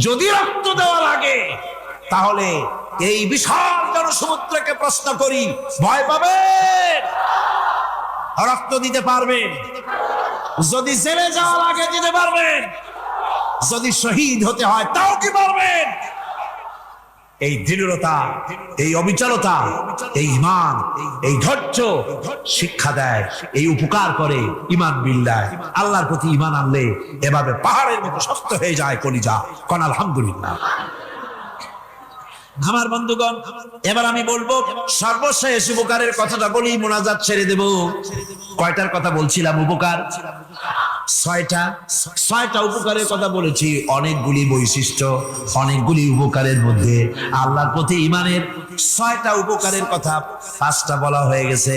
যদি রক্ত দেওয়া লাগে তাহলে এই বিশাল জনসমুদ্রকে প্রশ্ন করি, ভয় পাবেন? রক্ত দিতে পারবেন? যদি জেলে যাওয়া লাগে দিতে পারবেন? যদি শহীদ হতে হয় তাও কি পারবেন? এই দৃঢ়তা, এই অবিচলতা, এই ঈমান, এই ধৈর্য শিক্ষা দেয়, এই উপকার করে ঈমান বিল্লাহ। আল্লাহর প্রতি ঈমান আনলে এভাবে পাহাড়ের মতো শক্ত হয়ে যায় কলিজা। কোন আলহামদুলিল্লাহ। আমার বন্ধুগণ, এবার আমি বলবো সর্বশেষ উপকারের কথাটা বলি, মোনাজাত ছেড়ে দেব। কয়টার কথা বলছিলাম? উপকার ছয়টা উপকারের কথা বলেছি। অনেকগুলি বৈশিষ্ট্য, অনেকগুলি উপকারের মধ্যে আল্লাহর প্রতি ঈমানের 6টা উপকারের কথা 5টা বলা হয়ে গেছে।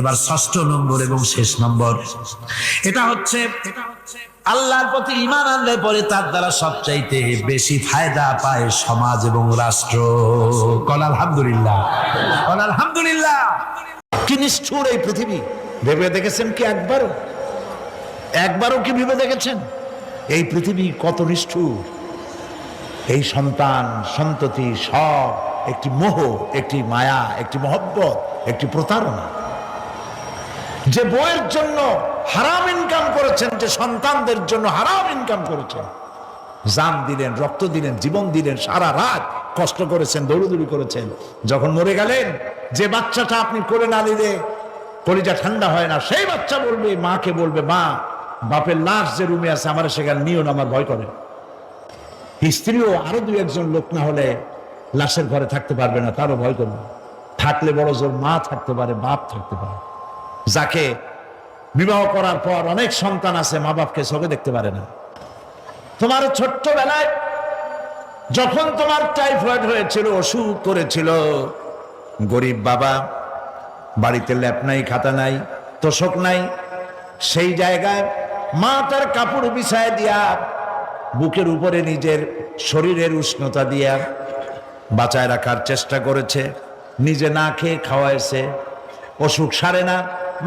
এবার 6ষ্ঠ নম্বর এবং শেষ নম্বর, এটা হচ্ছে আল্লাহর প্রতি ঈমান আনলে পরে তার দ্বারা সবচাইতে বেশি ফায়দা পায় সমাজ এবং রাষ্ট্র। কোন আলহামদুলিল্লাহ, কোন আলহামদুলিল্লাহ। কি নিষ্ঠুর এই পৃথিবী! ভেবে দেখেছেন কি একবারও কি ভেবে দেখেছেন এই পৃথিবী কত নিষ্ঠুর? এই সন্তান সন্ততি সব একটি মোহ, একটি মায়া, একটি মহব্বত, একটি প্রতারণা। যে বইয়ের জন্য হারাম ইনকাম করেছেন, যে সন্তানদের জন্য হারাম ইনকাম করেছেন, জান দিলেন, রক্ত দিলেন, জীবন দিলেন, সারা রাত কষ্ট করেছেন, দৌড়দৌড়ি করেছেন, যখন মরে গেলেন, যে বাচ্চাটা আপনি করে না নিলে কলিজা ঠান্ডা হয় না, সেই বাচ্চা বলবে, মাকে বলবে, মা বাপের লাশ যে রুমে আছে আমার সেখানে নিও না, আমার ভয় করে। স্ত্রীও আরো 2-1 লোক না হলে লাশের ঘরে থাকতে পারবে না, তারও ভয় করবে। থাকলে বড় জোর মা থাকতে পারে, বাপ থাকতে পারে। যাকে বিবাহ করার পর অনেক সন্তান আছে, মা বাপকে চোখে দেখতে পারে না। তোমার ছোট্টবেলায় যখন তোমার টাইফয়েড হয়েছিল, অসুখ করেছিল, গরিব বাবা, বাড়িতে ল্যাপ নাই, খাতা নাই, তোষক নাই, সেই জায়গায় মা তার কাপড় বিছায় দিয়া, বুকের উপরে নিজের শরীরের উষ্ণতা দিয়া বাঁচায় রাখার চেষ্টা করেছে, নিজে না খেয়ে খাওয়াইছে, অসুখ সারে না।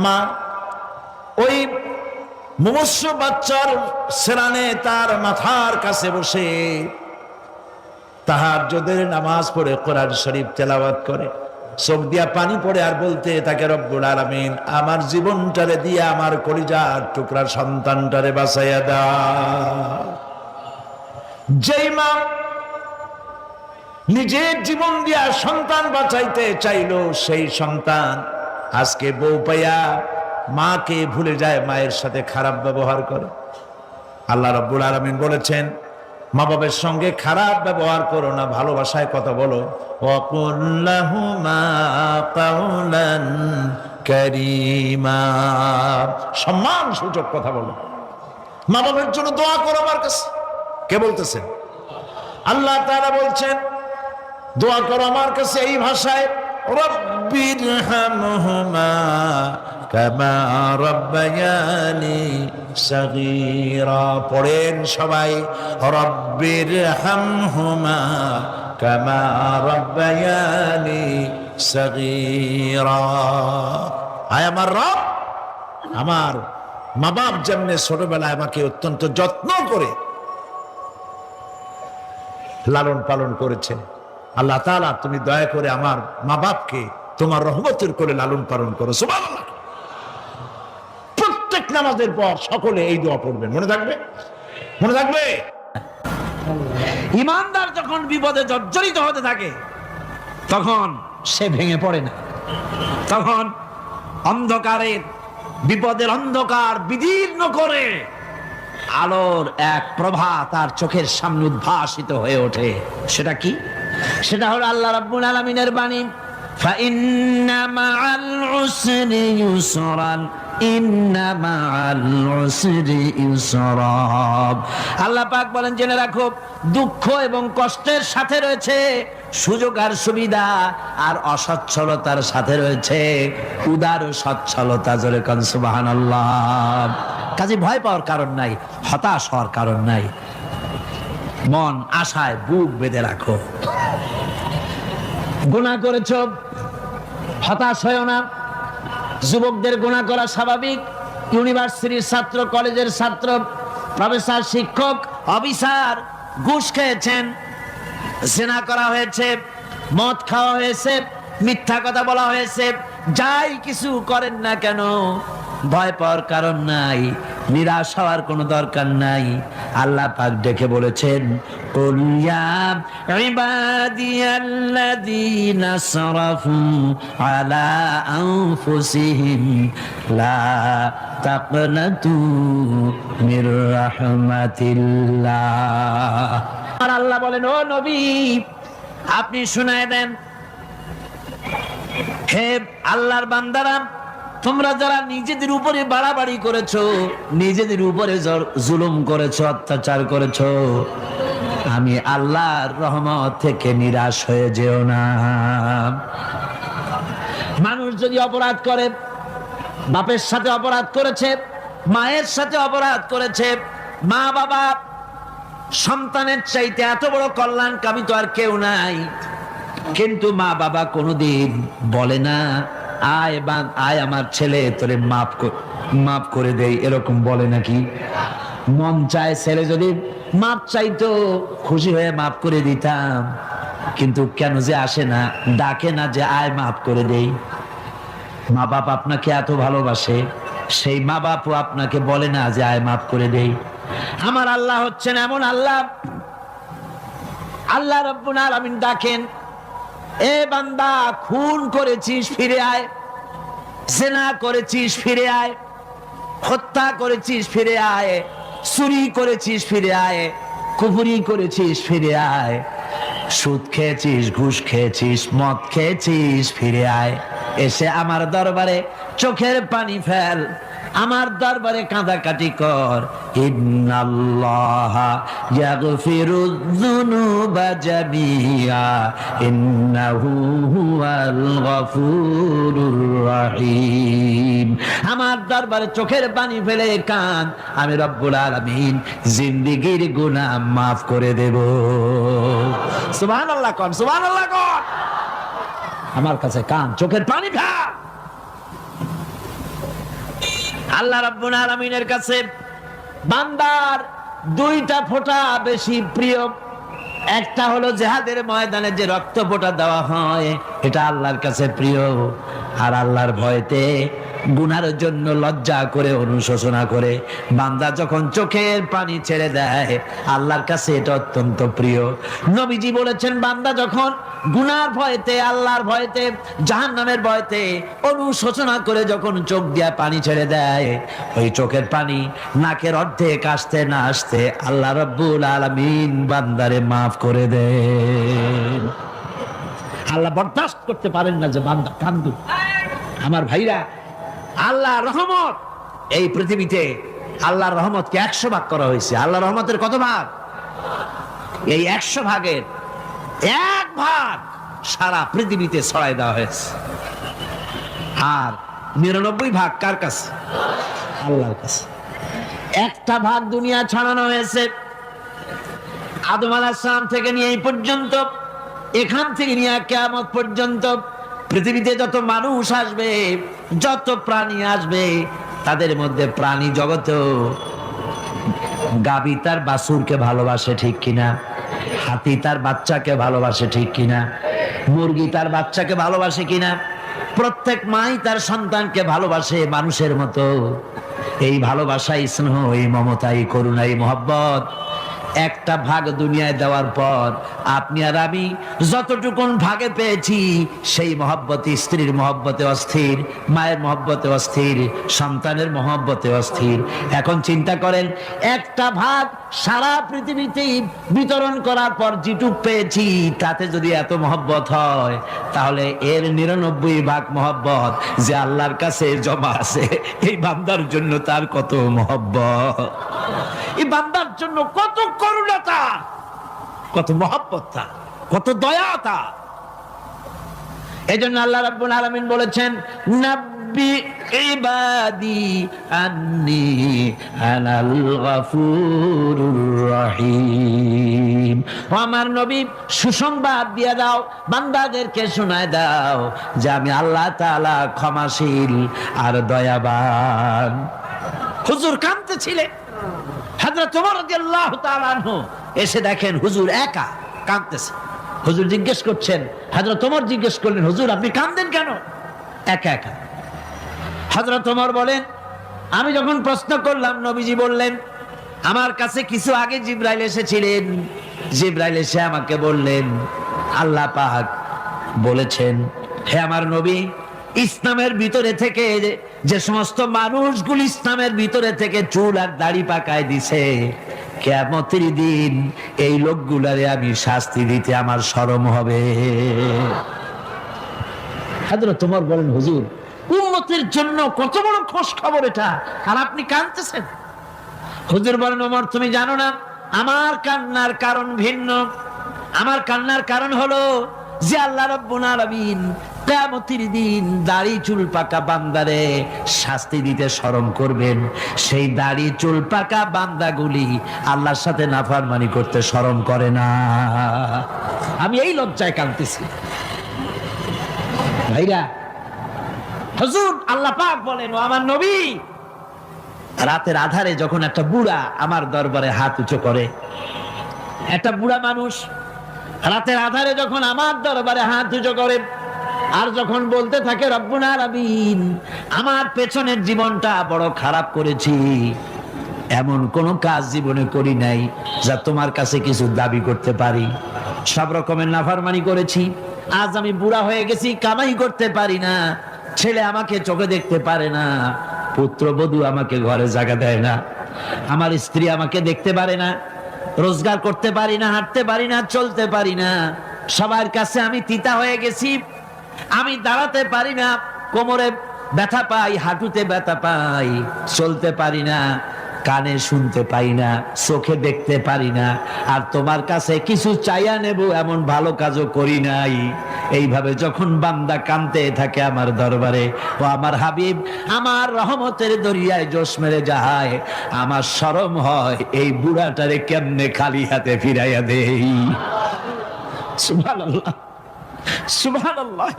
মা ওই মুমূর্ষু বাচ্চার সেরানে তার মাথার কাছে বসে তাহাজ্জুদের নামাজ পড়ে কোরআন শরীফ তেলাওয়াত করে, চোখ দিয়া পানি পড়ে, আর বলতে তাকে, রব্বুল আলামিন আমার জীবনটারে দিয়া আমার কলিজার টুকরা সন্তানটারে বাঁচাইয়া দাও। যেই মা নিজের জীবন দিয়া সন্তান বাঁচাইতে চাইলো, সেই সন্তান আজকে বউ পাইয়া মাকে ভুলে যায়, মায়ের সাথে খারাপ ব্যবহার করে। আল্লাহ রাব্বুল আলামিন বলেছেন, মা বাবার সঙ্গে খারাপ ব্যবহার করো না, ভালোবাসায় কথা বলো। ওয়াকুল লাহুমা কাওলান কারীমা, সম্মান সূচক কথা বলো। মা বাবার জন্য দোয়া করো আমার কাছে। কে বলতেছেন? আল্লাহ তাআলা বলছেন, দোয়া করো আমার কাছে এই ভাষায়, রব্বিরহামহুমা কামা রাব্বায়ানি সাগীরা। পড়েন সবাই, রব্বিরহামহুমা কামা রাব্বায়ানি সাগীরা। আয় আমার রব, আমার মা বাপ যেমনে ছোটবেলায় আমাকে অত্যন্ত যত্ন করে লালন পালন করেছে, আল্লাহ তাআলা তুমি দয়া করে আমার মা বাপকে তোমার রহমতের করে লালন পালন করো। সুবহানাল্লাহ। প্রত্যেক নামাজের পর সকলে এই দোয়া পড়বেন, মনে থাকবে? মনে থাকবে? ইমানদার যখন বিপদে জর্জরিত হতে থাকে তখন সে ভেঙে পড়ে না, তখন অন্ধকারের বিপদের অন্ধকার বিদীর্ণ করে আলোর এক প্রভা তার চোখের সামনে উদ্ভাসিত হয়ে ওঠে। সেটা কি? সেটা হলো আল্লাহ রাব্বুল আলামিনের বাণী, ফাইন্না মাআল উসরি ইউসরান ইন্না মাআল উসরি ইউসরা। আল্লাহ পাক বলেন, জেনে রাখো দুঃখ এবং কষ্টের সাথে রয়েছে সুযোগ আর সুবিধা, আর অসচ্ছলতার সাথে রয়েছে উদার সচ্ছলতা। জোরে কোন সুবহানাল্লাহ। কাজে ভয় পাওয়ার কারণ নাই, হতাশ হওয়ার কারণ নাই, মন আশায় বুক বেঁধে রাখো। গুনাহ করেছো, হতাশ হয়ো না। যুবকদের গুনাহ করা স্বাভাবিক। ইউনিভার্সিটির ছাত্র, কলেজের ছাত্র, প্রফেসর, শিক্ষক, অফিসার ঘুষ খেয়েছেন, জিনা করা হয়েছে, মদ খাওয়া হয়েছে, মিথ্যা কথা বলা হয়েছে, যাই কিছু করেন না কেন ভয় পাওয়ার কারণ নাই, নিরাশ হওয়ার কোনো দরকার নাই। আল্লাহ পাক ডেকে বলেছেন, কুল ইয়া ইবাদিয়াল্লাযীনা সারাফু আলা আনফুসিহিম লা তাকনাতু মির রাহমাতিল্লাহ। আর আল্লাহ বলেন, ও নবী আপনি শুনায় দেন, হে আল্লাহর বান্দারা, তোমরা যারা নিজেদের উপরে বাড়াবাড়ি করেছো, নিজেদের উপরে জুলুম করেছো, অত্যাচার করেছো, আমি আল্লাহর রহমত থেকে নিরাশ হয়ে যেও না। মানুষ যদি অপরাধ করে, বাপের সাথে অপরাধ করেছে, মায়ের সাথে অপরাধ করেছে, মা বাবা সন্তানের চাইতে এত বড় কল্যাণকামী তো আর কেউ নাই, কিন্তু মা বাবা কোনোদিন বলে না আয় আমার ছেলে তোরে মাফ করে দেই, এরকম বলে নাকি? মন চায় ছেলে যদি মাপ চাইতো খুশি হয়ে মাফ করে দিতাম, কিন্তু কেন যে আসে না, ডাকে না যে আয় মাফ করে দেই। মা বাপ আপনাকে এত ভালোবাসে, সেই মা বাপও আপনাকে বলে না যে আয় মাফ করে দেই। আমার আল্লাহ হচ্ছেন এমন আল্লাহ, আল্লাহ রাব্বুল আলামিন ডাকেন, এ বান্দা খুন করেছিস ফিরে আয়, জিনা করেছিস ফিরে আয়, হত্যা করেছিস ফিরে আয়, চুরি করেছিস ফিরে আয়, কুফরি করেছিস ফিরে আয়, সুদ খেয়েছিস, ঘুষ খেয়েছিস, মদ খেয়েছিস ফিরে আয়, এসে আমার দরবারে চোখের পানি ফেল, আমার দরবারে কাঁদাকাটি কর। ইন্নাল্লাহা ইয়াগফিরুয যুনুবা জামিআ ইন্নাহু হুয়াল গফুরুর রহিম। আমার দরবারে চোখের পানি ফেলে কান, আমি রব্বুল আলামিন জিন্দেগীর গুনাহ মাফ করে দেব। সুবহানাল্লাহ কোন, সুবহানাল্লাহ কোন। আমার কাছে কান, চোখের পানি ফেল। আল্লাহ রাব্বুল আলামিনের কাছে বান্দার দুইটা ফোঁটা বেশি প্রিয়। একটা হলো জিহাদের ময়দানে যে রক্ত ফোঁটা দেওয়া হয়, এটা আল্লাহর কাছে প্রিয়। আর আল্লাহর ভয়তে গুনার জন্য লজ্জা করে, অনুশোচনা করে বান্দা যখন চোখের পানি ছেড়ে দেয়, আল্লাহর কাছে এটা অত্যন্ত প্রিয়। নবীজি বলেছেন, বান্দা যখন গুনার ভয়তে, আল্লাহর ভয়তে, জাহান্নামের ভয়তে অনুশোচনা করে যখন চোখ দিয়া পানি ছেড়ে দেয়, ওই চোখের পানি নাকের অর্ধেক আসতে না আসতে আল্লাহ রাব্বুল আলামিন বান্দারে মাফ করে দেন। আল্লাহ বরদাস্ত করতে পারেন না যে বান্দা কান্দুক। আমার ভাইরা, আল্লাহর রহমত এই পৃথিবীতে, আল্লাহর রহমতকে 100 ভাগ করা হয়েছে। আল্লাহর রহমতের কত ভাগ? এই 100 ভাগের 1 ভাগ সারা পৃথিবীতে ছড়াই দেওয়া হয়েছে। আর 99 ভাগ কার কাছে? আল্লাহর কাছে। একটা ভাগ দুনিয়া ছড়ানো হয়েছে আদম আলাইহিস সালাম থেকে নিয়ে এই পর্যন্ত, এখান থেকে নিয়ে কিয়ামত পর্যন্ত পৃথিবীতে যত মানুষ আসবে, যত প্রাণী আসবে, তাদের মধ্যে প্রাণী জগতেও গাভী তার বাছুরকে ভালোবাসে, ঠিক কিনা? হাতি তার বাচ্চাকে ভালোবাসে ঠিক কিনা? মুরগি তার বাচ্চাকে ভালোবাসে কিনা? প্রত্যেক মাই তার সন্তানকে ভালোবাসে মানুষের মতো। এই ভালোবাসা, স্নেহ, এই মমতা, এই করুণা, এই মহব্বত একটা ভাগ দুনিয়ায় দেওয়ার পর আপনি আর আমি যতটুকুন ভাগে পেয়েছি সেই মহব্বত, স্ত্রীর মহব্বতে অস্থির, মায়ের মহব্বতে অস্থির, সন্তানের মহব্বতে অস্থির। এখন চিন্তা করেন, একটা ভাগ সারা পৃথিবীতেই বিতরণ করার পর যেটুক পেয়েছি তাতে যদি এত মহব্বত হয়, তাহলে এর 99 ভাগ মহব্বত যে আল্লাহর কাছে জমা আছে, এই বান্দার জন্য তার কত মহব্বত, এই বান্দার জন্য কত করুণা তার, কত মহব্বত তার, কত দয়া তার। এজন্য আল্লাহ রাব্বুল আলামিন বলেছেন, নাব্বি ইবাদি আন্নী আনাল গফুরুর রহিম। ও আমার নবী, সুসংবাদ দিয়ে দাও, বান্দাদেরকে শোনায় দাও যে আমি আল্লাহ তাআলা ক্ষমাশীল আর দয়াবান। হুজুর কাঁদতেছিলেন, হযরত ওমর রাদিয়াল্লাহু তাআলা আনহু এসে দেখেন হুজুর একা কাঁদতেছে। হুজুর জিজ্ঞেস করছেন, হযরত ওমর জিজ্ঞেস করলেন, হুজুর আপনি কাঁদেন কেন একা একা? হযরত ওমর বলেন, আমি যখন প্রশ্ন করলাম নবীজি বললেন, আমার কাছে কিছু আগে জিবরাইল এসেছিলেন। জিবরাইল এসে আমাকে বললেন, আল্লাহ পাক বলেছেন, হে আমার নবী, ইসলামের ভিতরে থেকে যে সমস্ত মানুষগুলো ইসলামের ভিতরে থেকে চুল আর দাড়ি পাকায় দিছে, কিয়ামতের দিন এই লোকগুলারে আমি শাস্তি দিতে আমার শরম হবে। হযরত ওমর বলেন, হুজুর উম্মতের জন্য কত বড় খোশ খবর এটা, আর আপনি কাঁদতেছেন। হুজুর বলেন, ওমর তুমি জানো না আমার কান্নার কারণ ভিন্ন। আমার কান্নার কারণ হলো যে আল্লাহ রাব্বুল আলামিন কিয়ামতের দিন দাড়ি চুল পাকা বান্দারে শাস্তি দিতে শরম করবেন। সেই দাড়ি চুল পাকা বান্দাগুলি আল্লাহর সাথে নাফরমানি করতে শরম করে না। আমি এই লজ্জায় কাঁদতেছি। ভাইরা, হুজুর আল্লাহ পাক বলেন, ও আমার নবী, রাতের আধারে যখন একটা বুড়া আমার দরবারে হাত উঁচু করে, একটা বুড়া মানুষ রাতের আধারে যখন আমার দরবারে হাত উঁচু করে আর যখন বলতে থাকে, রব্বুল আলামিন আমার পেছনের জীবনটা বড় খারাপ করেছি, এমন কোন কাজ জীবনে করি নাই যা তোমার কাছে কিছু দাবি করতে পারি, সব রকমের নাফরমানি করেছি, আজ আমি বুড়া হয়ে গেছি, কামাই করতে পারি না, ছেলে আমাকে চোখে দেখতে পারে না, পুত্রবধূ আমাকে ঘরে জায়গা দেয় না, আমার স্ত্রী আমাকে দেখতে পারে না, রোজগার করতে পারি না, হাঁটতে পারি না, চলতে পারি না, সবার কাছে আমি তিতা হয়ে গেছি, আমি দাঁড়াতে পারি না, কোমরে ব্যথা পাই, হাঁটুতে ব্যথা পাই, চলতে পারি না, কানে শুনতে পাই না, চোখে দেখতে পারি না, আর তোমার কাছে কিছু চাইয়া নেব এমন ভালো কাজও করি নাই। এইভাবে যখন বান্দা কাঁদতে থাকে আমার দরবারে, ও আমার হাবিব আমার রহমতের দরিয়ায় জোশ মেরে যায়, আমার শরম হয় এই বুড়াটারে কেমনে খালি হাতে ফিরাইয়া দেই। সুবহানাল্লাহ, সুবহানাল্লাহ।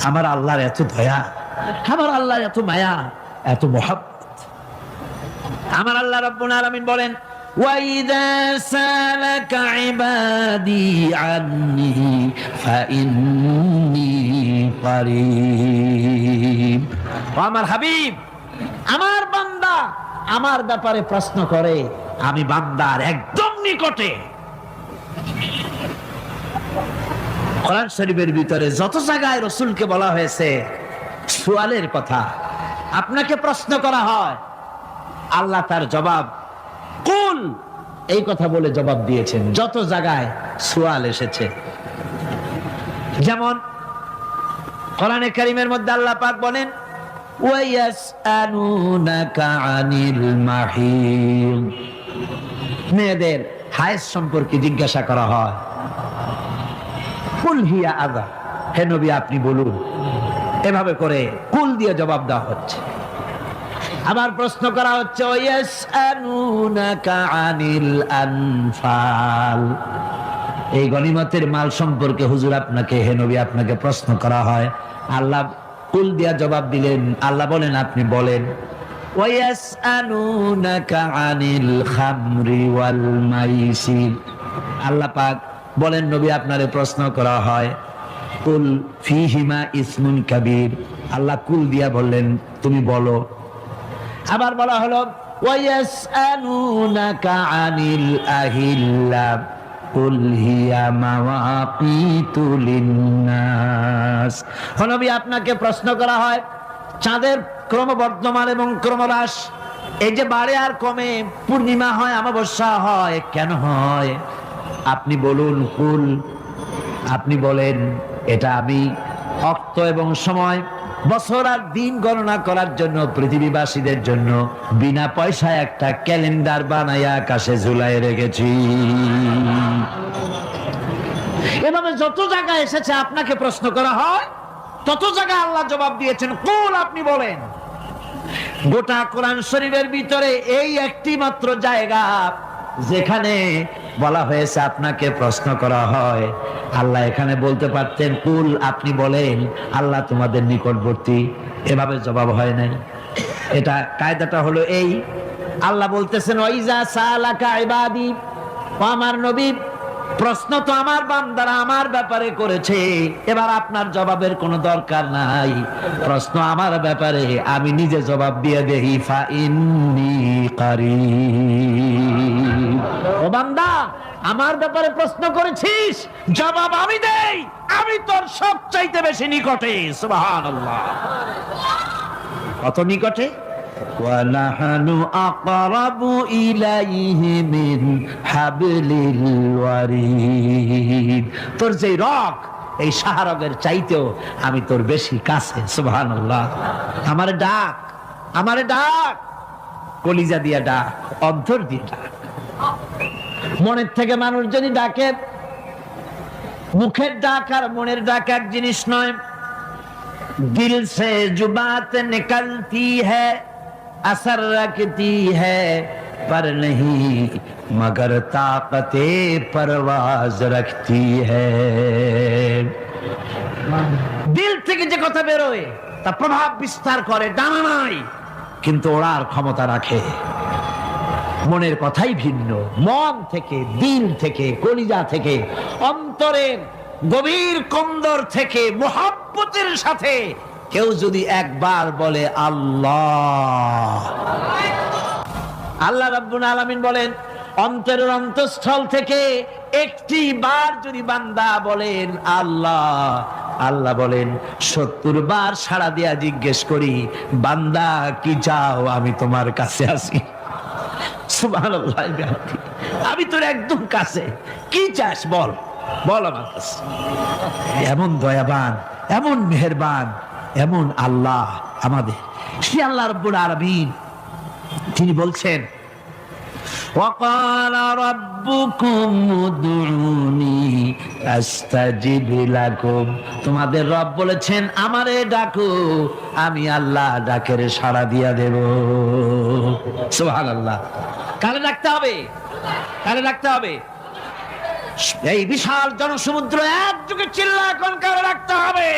আমার আল্লাহর এত দয়া, আমার আল্লাহর এত মায়া, এত মহব্বত। আমার আল্লাহ রাব্বুল আলামিন বলেন, ওয়াইদা সালাকা ইবাদি আন্নি ফাইন্নী কারীব। আমার হাবিব, আমার বান্দা আমার ব্যাপারে প্রশ্ন করে, আমি বান্দার একদম নিকটে। কোরআন শরীফের ভিতরে যত জায়গায় রাসূলকে বলা হয়েছে সুয়ালের কথা, আপনাকে প্রশ্ন করা হয়, আল্লাহ তার জবাব কুল এই কথা বলে জবাব দিয়েছেন। যত জায়গায় সুয়াল এসেছে, যেমন কোরআনে কারীমের মধ্যে আল্লাহ পাক বলেন, ওয়ায়াসআলুনাকা আনিল মাহিদ, মেয়েদের হায়েজ সম্পর্কে জিজ্ঞাসা করা হয়, কুল হিয়া আযা, হে নবী আপনি বলুন। এভাবে করে কুল দিয়ে জবাব দেওয়া হচ্ছে। আবার প্রশ্ন করা হচ্ছে, ওয়ায়াসআলুনাকা আনিল আনফাল, এই গনিমতের মাল সম্পর্কে হুজুর আপনাকে, হে নবী আপনাকে প্রশ্ন করা হয়। আল্লাহ কুল দিয়া জবাব দিলেন, আল্লাহ বলেন আপনি বলেন। ওয়ায়াসআলুনাকা আনিল খামরি ওয়াল মাইসির। আল্লাহ পাক বলেন, নবী আপনারে প্রশ্ন করা হয়, কুল ফীহিমা ইসমুন কাবীর। আল্লাহ কুল দিয়া বললেন তুমি বলো। আবার বলা হলো ওয়ায়াসআলুনাকা আনিল আহিল্লা কুল হিয়া মাওয়াকিতু লিন্নাস। নবী আপনাকে প্রশ্ন করা হয় চাঁদের ক্রমবর্ধমান এবং ক্রমহ্রাস, এই যে বাড়ে আর কমে, পূর্ণিমা হয় অমাবস্যা হয়, কেন হয়? আপনি বলুন কুল, আপনি বলেন এটা আমি অক্ত এবং সময়, বছর আর দিন গণনা করার জন্য পৃথিবীবাসীদের জন্য বিনা পয়সায় একটা ক্যালেন্ডার বানাইয়া আকাশে ঝুলাই রেখেছি। এভাবে যত জায়গায় এসেছে আপনাকে প্রশ্ন করা হয়, তত জায়গায় আল্লাহ জবাব দিয়েছেন কুল, আপনি বলেন। গোটা কোরআন শরীফের ভিতরে এই একটি মাত্র জায়গা যেখানে বলা হয়েছে আপনাকে প্রশ্ন করা হয়। আল্লাহ এখানে বলতে পারতেন কুল, আপনি বলেন, আল্লাহ তোমাদের নিকটবর্তী, এভাবে জবাব হয় নাই। এটা কায়দাটা হলো এই, আল্লাহ বলতেছেন ওয়াইজা সালাকা ইবাদি, ও আমার নবী, প্রশ্ন তো আমার বান্দারা আমার ব্যাপারে করেছে, এবার আপনার জবাবের কোনো দরকার নাই। প্রশ্ন আমার ব্যাপারে, আমি নিজে জবাব দিয়ে দেই, ফা ইন্নী কারীব। ও বান্দা, আমার ব্যাপারে প্রশ্ন করেছিস, জবাব আমি দেই, আমি তোর সবচাইতে বেশি নিকটে। সুবহানাল্লাহ, কত নিকটে? ওয়ানাহানু আকরাবু ইলাইহি মিন হাবলিল ওয়ারিদ। তোর যে রগ, এই শাহরগের চাইতেও আমি তোর বেশি কাছে। সুবহানাল্লাহ। আমারে ডাক, আমারে ডাক, কলিজা দিয়া ডাক, অন্তর দিয়ে ডাক। মনের থেকে মানুষ যদি ডাকে, মুখের ডাক আর মনের ডাক এক জিনিস নয়। দিল সে জুবাত নিকলতি হ্যায়, असर रखती है पर नहीं मगर ताकते परवाज रखती है। দিল থেকে যে কথা বেরোয় তা প্রভাব বিস্তার করে, ডানা নাই কিন্তু ওড়ার ক্ষমতা রাখে। মনের কথাই ভিন্ন। মন থেকে, দিল থেকে, কলিজা থেকে, অন্তরের গভীর কন্দর থেকে মুহাব্বতের সাথে কেউ যদি একবার বলে আল্লাহ, আল্লাহ রাব্বুল আলামিন বলেন, অন্তরের অন্তঃস্থল থেকে একটি বার যদি বান্দা বলেন আল্লাহ, আল্লাহ বলেন 70 বার সাড়া দিয়া জিজ্ঞেস করি, বান্দা কি চাও, আমি তোমার কাছে আছি। সুবহানাল্লাহ, আমি তোর একদম কাছে, কি চাস বল, বল আমার কাছে। এমন দয়াবান, এমন মেহেরবান, এমন আল্লাহ আমাদের। সে আল্লাহ রাব্বুল আলামিন তিনি বলছেন, ওয়াকালা রাব্বুকুম উদউনি আস্তাজিব লাকুম। তোমাদের রব বলেছেন আমারে ডাকো, আমি আল্লাহ ডাকের সাড়া দিয়া দেব। সুবহানাল্লাহ। কারে ডাকতে হবে? কারে ডাকতে হবে? এই বিশাল জনসমুদ্র একযোগে চিল্লা এখন কারে ডাকতে হবে?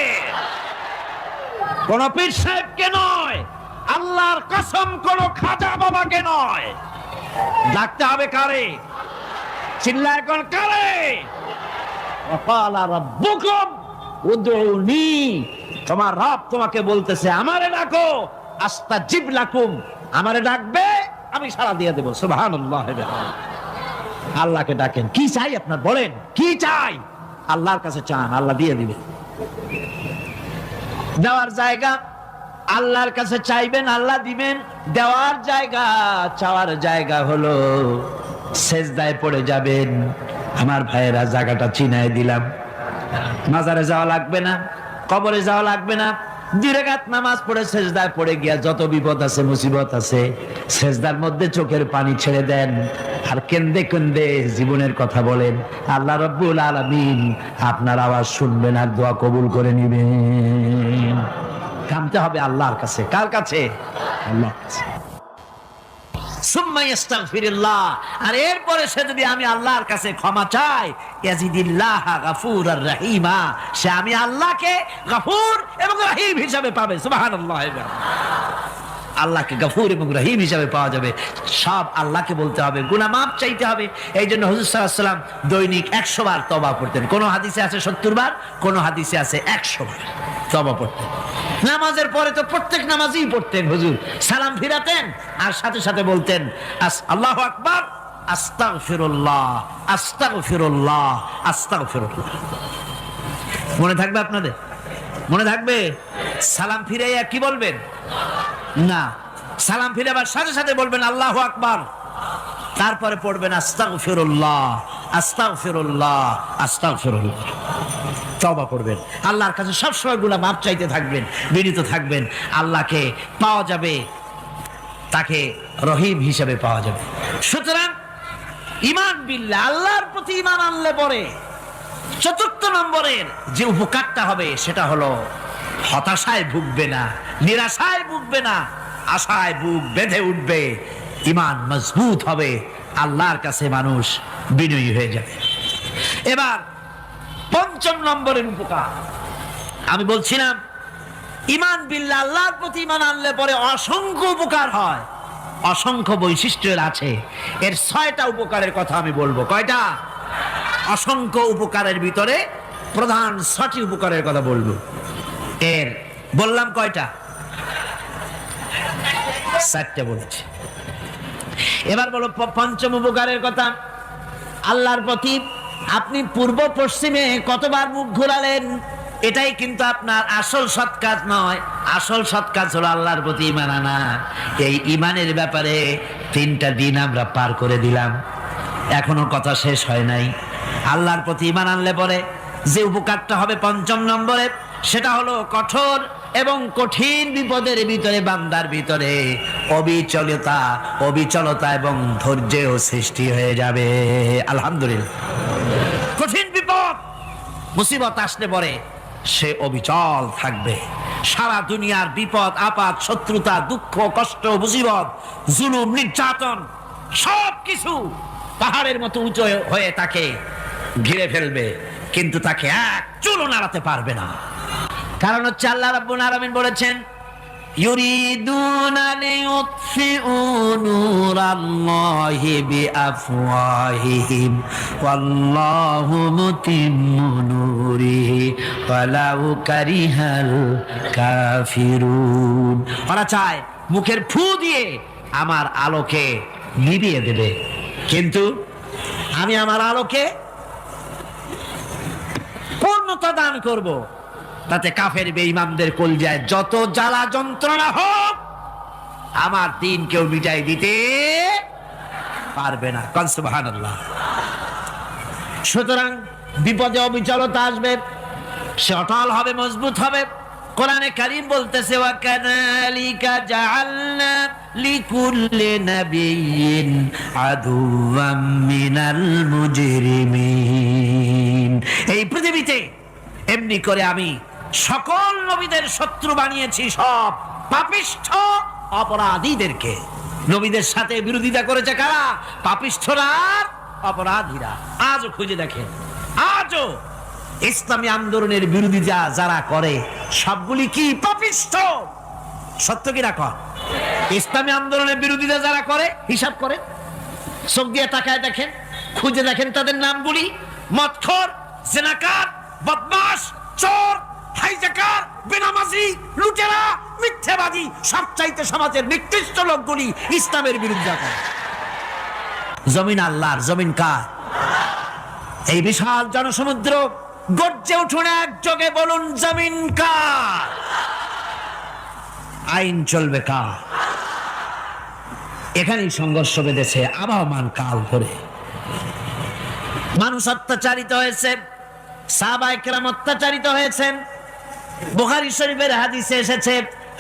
কোন পীর সাহেবকে নয়, আল্লাহর কসম কোন খাজা বাবাকে নয়, ডাকতে হবে কারে? চিল্লা এখন কারে? ওয়াকালা রাব্বুকুম উদউনি, তোমার রব তোমাকে বলতেছে আমারে ডাকো, আস্তাজিব লাকুম, আমারে ডাকবে আমি সাড়া দিয়ে দেব। সুবহানাল্লাহ। আল্লাহকে ডাকেন, কি চাই আপনার বলেন, কি চাই? আল্লাহর কাছে চান, আল্লাহ দিয়ে দিবে। দেওয়ার জায়গা আল্লাহর কাছে চাইবেন, আল্লাহ দিবেন। দেওয়ার জায়গা, চাওয়ার জায়গা হলো সেজদায় পড়ে যাবেন। আমার ভাইয়েরা, জায়গাটা চিনাই দিলাম। মাজারে যাওয়া লাগবে না, কবরে যাওয়া লাগবে না। 2 রাকাত নামাজ পড়ে সেজদায় পড়ে গিয়া যত বিপদ আছে, মুসিবত আছে, সেজদার মধ্যে চোখের পানি ছেড়ে দেন আর কেন্দে কেন্দে জীবনের কথা বলেন। আল্লাহ রাব্বুল আলামিন আপনার আওয়াজ শুনবেন আর দোয়া কবুল করে নিবেন। কামতে হবে আল্লাহর কাছে। কার কাছে? আল্লাহর কাছে। সুম্মা ইস্তাগফিরুল্লাহ, আর এরপরে সে যদি আমি আল্লাহর কাছে ক্ষমা চাই, ইয়াজিদিল্লাহ গাফুরার রহিমা, সে আমি আল্লাহকে গফুর এবং রহিম হিসাবে পাবে। সুবহানাল্লাহ। আল্লাহকে গফুর এবং রহিম হিসাবে পাওয়া যাবে। সব আল্লাহকে বলতে হবে, গুনাহ মাফ চাইতে হবে। এই জন্য হুজুর সাল্লাল্লাহু আলাইহি ওয়াসাল্লাম দৈনিক 100 বার তওবা পড়তেন। কোন হাদিসে আছে 70 বার, কোন হাদিসে আছে 100 বার তওবা পড়তেন। নামাজের পরে তো প্রত্যেক নামাজই পড়তেন হুজুর, সালাম ফিরাতেন আর সাথে সাথে বলতেন আল্লাহু আকবার, আস্তাগফিরুল্লাহ, আস্তাগফিরুল্লাহ, আস্তাগফিরুল্লাহ। মনে থাকবে আপনাদের? মনে থাকবে? সালাম ফিরাইয়া কি বলবেন? না, সালাম ফিরাবার সাথে সাথে বলবেন আল্লাহু আকবার, তারপরে পড়বেন আস্তাগফিরুল্লাহ, আস্তাগফিরুল্লাহ, আস্তাগফিরুল্লাহ। তওবা করবেন, আল্লাহর কাছে সবসময় গুনাহ মাফ চাইতে থাকবেন, বিনীত থাকবেন। আল্লাহকে পাওয়া যাবে, তাকে রহিম হিসেবে পাওয়া যাবে। সুতরাং ঈমান বিল্লাহ, আল্লাহর প্রতি ঈমান আনলে পরে চতুর্থ নম্বরের যে উপকারটা হবে সেটা হলো হতাশায় ভুগবে না, নিরাশায় ভুগবে না, আশায় বুক বেঁধে উঠবে, ঈমান মজবুত হবে, আল্লাহর কাছে মানুষ বিনয়ী হয়ে যাবে। এবার পঞ্চম নম্বরের উপকার আমি বলছিলাম, ঈমান বিল্লাহ, আল্লাহর প্রতি ঈমান আনলে পরে অসংখ্য উপকার হয়, অসংখ্য বৈশিষ্ট্যের আছে। এর 6টা উপকারের কথা আমি বলবো। কয়টা? অসংখ্য উপকারের ভিতরে প্রধান 6টি উপকারের কথা বলবো। এর বললাম কয়টা? 4টে বলেছি। এবার বলো পঞ্চম উপকারের কথা। আল্লাহর প্রতি আপনি পূর্ব পশ্চিমে কতবার মুখ ঘোরালেন, এটাই কিন্তু আপনার আসল সৎ কাজ নয়। আসল সৎ কাজ হলো আল্লাহর প্রতি ঈমান আনা। এই ঈমানের ব্যাপারে 3টা দিন আমরা পার করে দিলাম, এখনো কথা শেষ হয় নাই। আল্লাহর প্রতি ঈমান আনলে পরে যে উপকারটা হবে পঞ্চম নম্বরে, সেটা হলো কঠোর এবং কঠিন বিপদের ভিতরে বান্দার ভিতরে অবিচলতা এবং ধৈর্যের সৃষ্টি হয়ে যাবে। আলহামদুলিল্লাহ। কঠিন বিপদ মুসিবত আসলে পরে সে অবিচল থাকবে। সারা দুনিয়ার বিপদ আপদ, শত্রুতা, দুঃখ, কষ্ট, মুসিবত, জুলুম, নির্যাতন সবকিছু পাহাড়ের মতো উঁচু হয়ে তাকে ঘিরে ফেলবে, কিন্তু তাকে এক চুলও নাড়াতে পারবে না। কারণ হচ্ছে আল্লাহ রাব্বুল আলামিন বলেছেন, ইউরিদুনা লিইউতফিউ নূরাল্লাহি বিআফওয়াহিহিম ওয়াল্লাহু মুতিম্মু নূরিহি ওয়ালাউ কারিহাল কাফিরুন। ওরা চায় মুখের ফু দিয়ে আমার আলোকে নিভিয়ে দেবে, কিন্তু আমি আমার আলোকে পূর্ণতা দান করব। তাতে কাফের বেঈমানদের কলজায় যত জ্বালা যন্ত্রণা হোক, আমার দিন কেউ মিটাই দিতে পারবে না। সুবহানাল্লাহ। সুতরাং বিপদে অবিচলতা আসবে, সে অটল হবে, মজবুত হবে। কোরআনে কারীম বলতেছে, ওয়া কাযালিকা জাআলনা লিকুল্লি নাবিয়্যিন আদুওয়াম মিনাল মুজরিমিন। এই পৃথিবীতে এমনি করে আমি সকল নবীদের শত্রু বানিয়েছি, সব পাপিষ্ঠ অপরাধীদেরকে। নবীদের সাথে বিরোধিতা করেছে কারা? পাপিষ্ঠরা আর অপরাধীরা। আজও খুঁজে দেখেন, আজও ইসলামী আন্দোলনের বিরোধিতা যারা করে সবগুলি কি? পাপিষ্ঠ। সত্য কি না কর? ইসলামী আন্দোলনের বিরোধিতা যারা করে হিসাব করে, চোখ দিয়ে তাকায় দেখেন, খুঁজে দেখেন তাদের নামগুলি। মদখোর, জিনাকার, বদমাশ, চোর, হাইজাকার, বেনামাজি, লুটেরা, মিথ্যাবাদী, সবচাইতে সমাজের নিকৃষ্ট লোকগুলি ইসলামের বিরোধিতা করে। জমিন আল্লাহর, জমিন কার? এই বিশাল জনসমুদ্র গর্জে উঠুন একযোগে, বলুন জমিন কার? আইন চলবে কার? এখানেই সংঘর্ষ বেঁধেছে আবহমান কাল ধরে। মানুষ অত্যাচারিত হয়েছে, সাহাবায়ে কেরাম অত্যাচারিত হয়েছেন। বুখারী শরীফের হাদিসে এসেছে,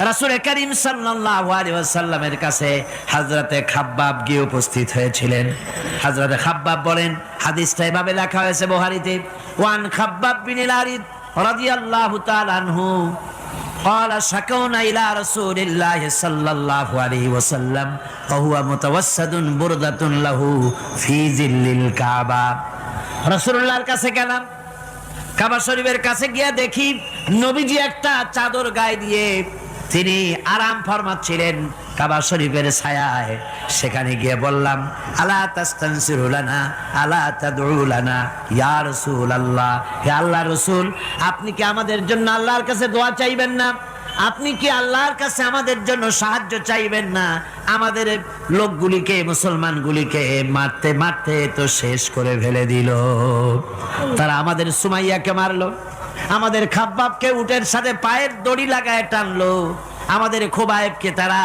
রাসূল করিম সাল্লাল্লাহু আলাইহি ওয়াসাল্লামের কাছে হযরতে খাব্বাব গিয়ে উপস্থিত হয়েছিলেন। হযরতে খাব্বাব বলেন, হাদিসটা এভাবে লেখা হয়েছে বুখারীতে, ওয়ান খাব্বাব বিনিল আরিদ রাদিয়াল্লাহু তাআলা আনহু قال شكونا إلى رسول الله صلى الله عليه وسلم وهو متوسد بردة له في ظل الكعبة। রাসূলুল্লাহর কাছে গেলাম, কাবা শরীফের কাছে গিয়ে দেখি নবীজি একটা চাদর গায়ে দিয়ে তিনি আরাম ফরমাচ্ছিলেন কাবা শরীফের ছায়ায় সেখানে গিয়ে বললাম, আলা তাস্তানসিরু লানা আলা তাদউ লানা ইয়া রাসূলুল্লাহ, হে আল্লাহর রাসূল, আপনি কি আমাদের জন্য আল্লাহর কাছে দোয়া চাইবেন না? আপনি কি আল্লাহর কাছে আমাদের জন্য সাহায্য চাইবেন না? আমাদের লোকগুলিকে, মুসলমানগুলিকে মারতে মারতে তো শেষ করে ফেলে দিল। তারা আমাদের সুমাইয়াকে মারলো, আমাদের খাব্বাবকে উটের সাথে পায়ের দড়ি লাগায় টানলো, আমাদের খোবায়েবকে তারা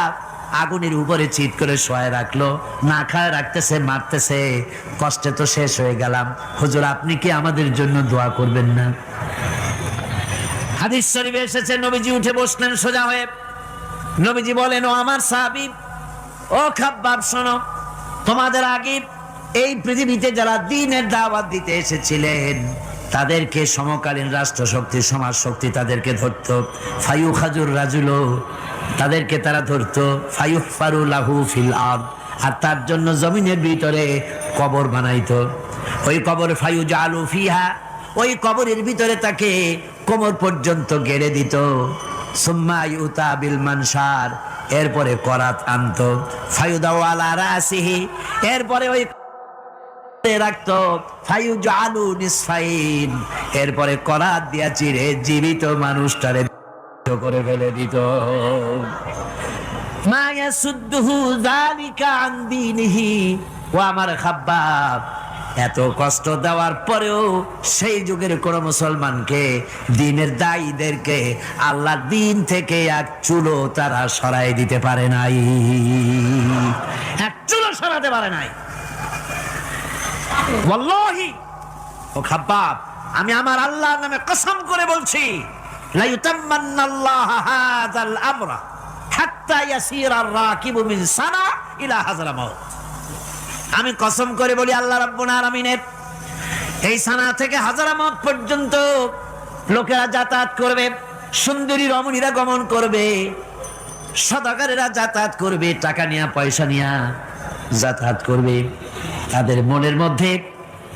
আগুনের উপরে চিৎ করে শোয়ায় রাখলো, না খায় রাখতেছে, মারতেছে। কষ্টে তো শেষ হয়ে গেলাম। হুজুর, আপনি কি আমাদের জন্য দোয়া করবেন না? হাদিস শরীফে এসেছে, নবীজি উঠে বসলেন সোজা হয়ে। নবীজি বলেন, ও আমার সাহাবী, ও খাব্বাব, শোনো, তোমাদের আগে এই পৃথিবীতে যারা দ্বীনের দাওয়াত দিতে এসেছিলেন তাদেরকে সমকালীন রাষ্ট্র শক্তি, সমাজ শক্তি তাদেরকে ধরতো। ফায়ুখাজুর রাজুলো, তাদেরকে তারা ধরতো। ফায়ুহফারু লাহু ফিল আরদ, আর তার জন্য জমিনের ভিতরে কবর বানাইতো। ওই কবর ফায়ুজালু ফিহা, ওই কবরের ভিতরে তাকে কোমর পর্যন্ত গেড়ে দিত। সুম্মা ইউতা বিল মানশার, এরপরে করাত আনতো। ফায়ুদাউ আলা রাসিহি, এরপরে ওই রাখতো। ফায়ুজালু নিসফাইন, এরপরে করাত দিয়া চিরে জীবিত মানুষটারে করে ফেলে দিত। মা ইয়াসুদ্দুহু যালিকা আন দীনিহি, ও আমার খাব্বাব, এত কষ্ট দেওয়ার পরেও সেই যুগের কোন মুসলমানকে, দ্বীনের দায়ীদেরকে আল্লাহর দ্বীন থেকে এক চুলো তারা সরাই দিতে পারে নাই, এক চুলো সরাতে পারে নাই। ওয়াল্লাহি, ও খাব্বাব, আমি আমার আল্লাহর নামে কসম করে বলছি, লা ইউতাম্মান্নাল্লাহু হাযাল আমরা হাত্তা ইয়াসিরার রাকিবু মিন সানা ইলা হাযরা মাউত। আমি কসম করে বলি, আল্লাহ রাব্বুল আলামিনের এই সানা থেকে হাজারা মাউত পর্যন্ত লোকেরা যাতায়াত করবে, সুন্দরী রমণীরা গমন করবে, সদাগরেরা যাতায়াত করবে, টাকা নিয়া পয়সা নিয়া যাতায়াত করবে। তাদের মনের মধ্যে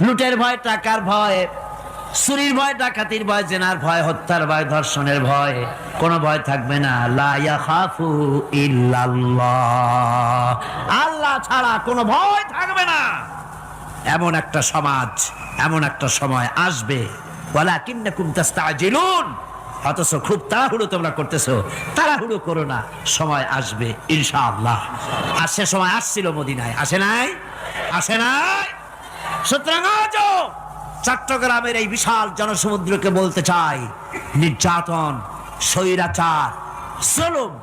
লুটের ভয়, টাকার ভয়, চুরির ভয়, ডাকাতির ভয়, জেনার ভয়, হত্যার ভয়, ধর্ষণের ভয়, কোনো ভয় থাকবে না। লা ইয়াখাফু ইল্লাল্লাহ, আল্লাহ ছাড়া কোনো ভয় থাকবে না। এমন একটা সমাজ, এমন একটা সময় আসবে। ওয়ালাকিন্নাকুম তাস্তাজিলুন, অথচ খুব তাড়াহুড়ো তোমরা করতেছো। তাড়াহুড়ো করো না, সময় আসবে ইনশাআল্লাহ। আর সে সময় আসছিল মদিনায়, আসে নাই? আসে নাই? সুতরাং আজও চট্টগ্রামের এই বিশাল জনসমুদ্রকে বলতে চাই, নির্যাতন, স্বৈরাচার, জুলুম,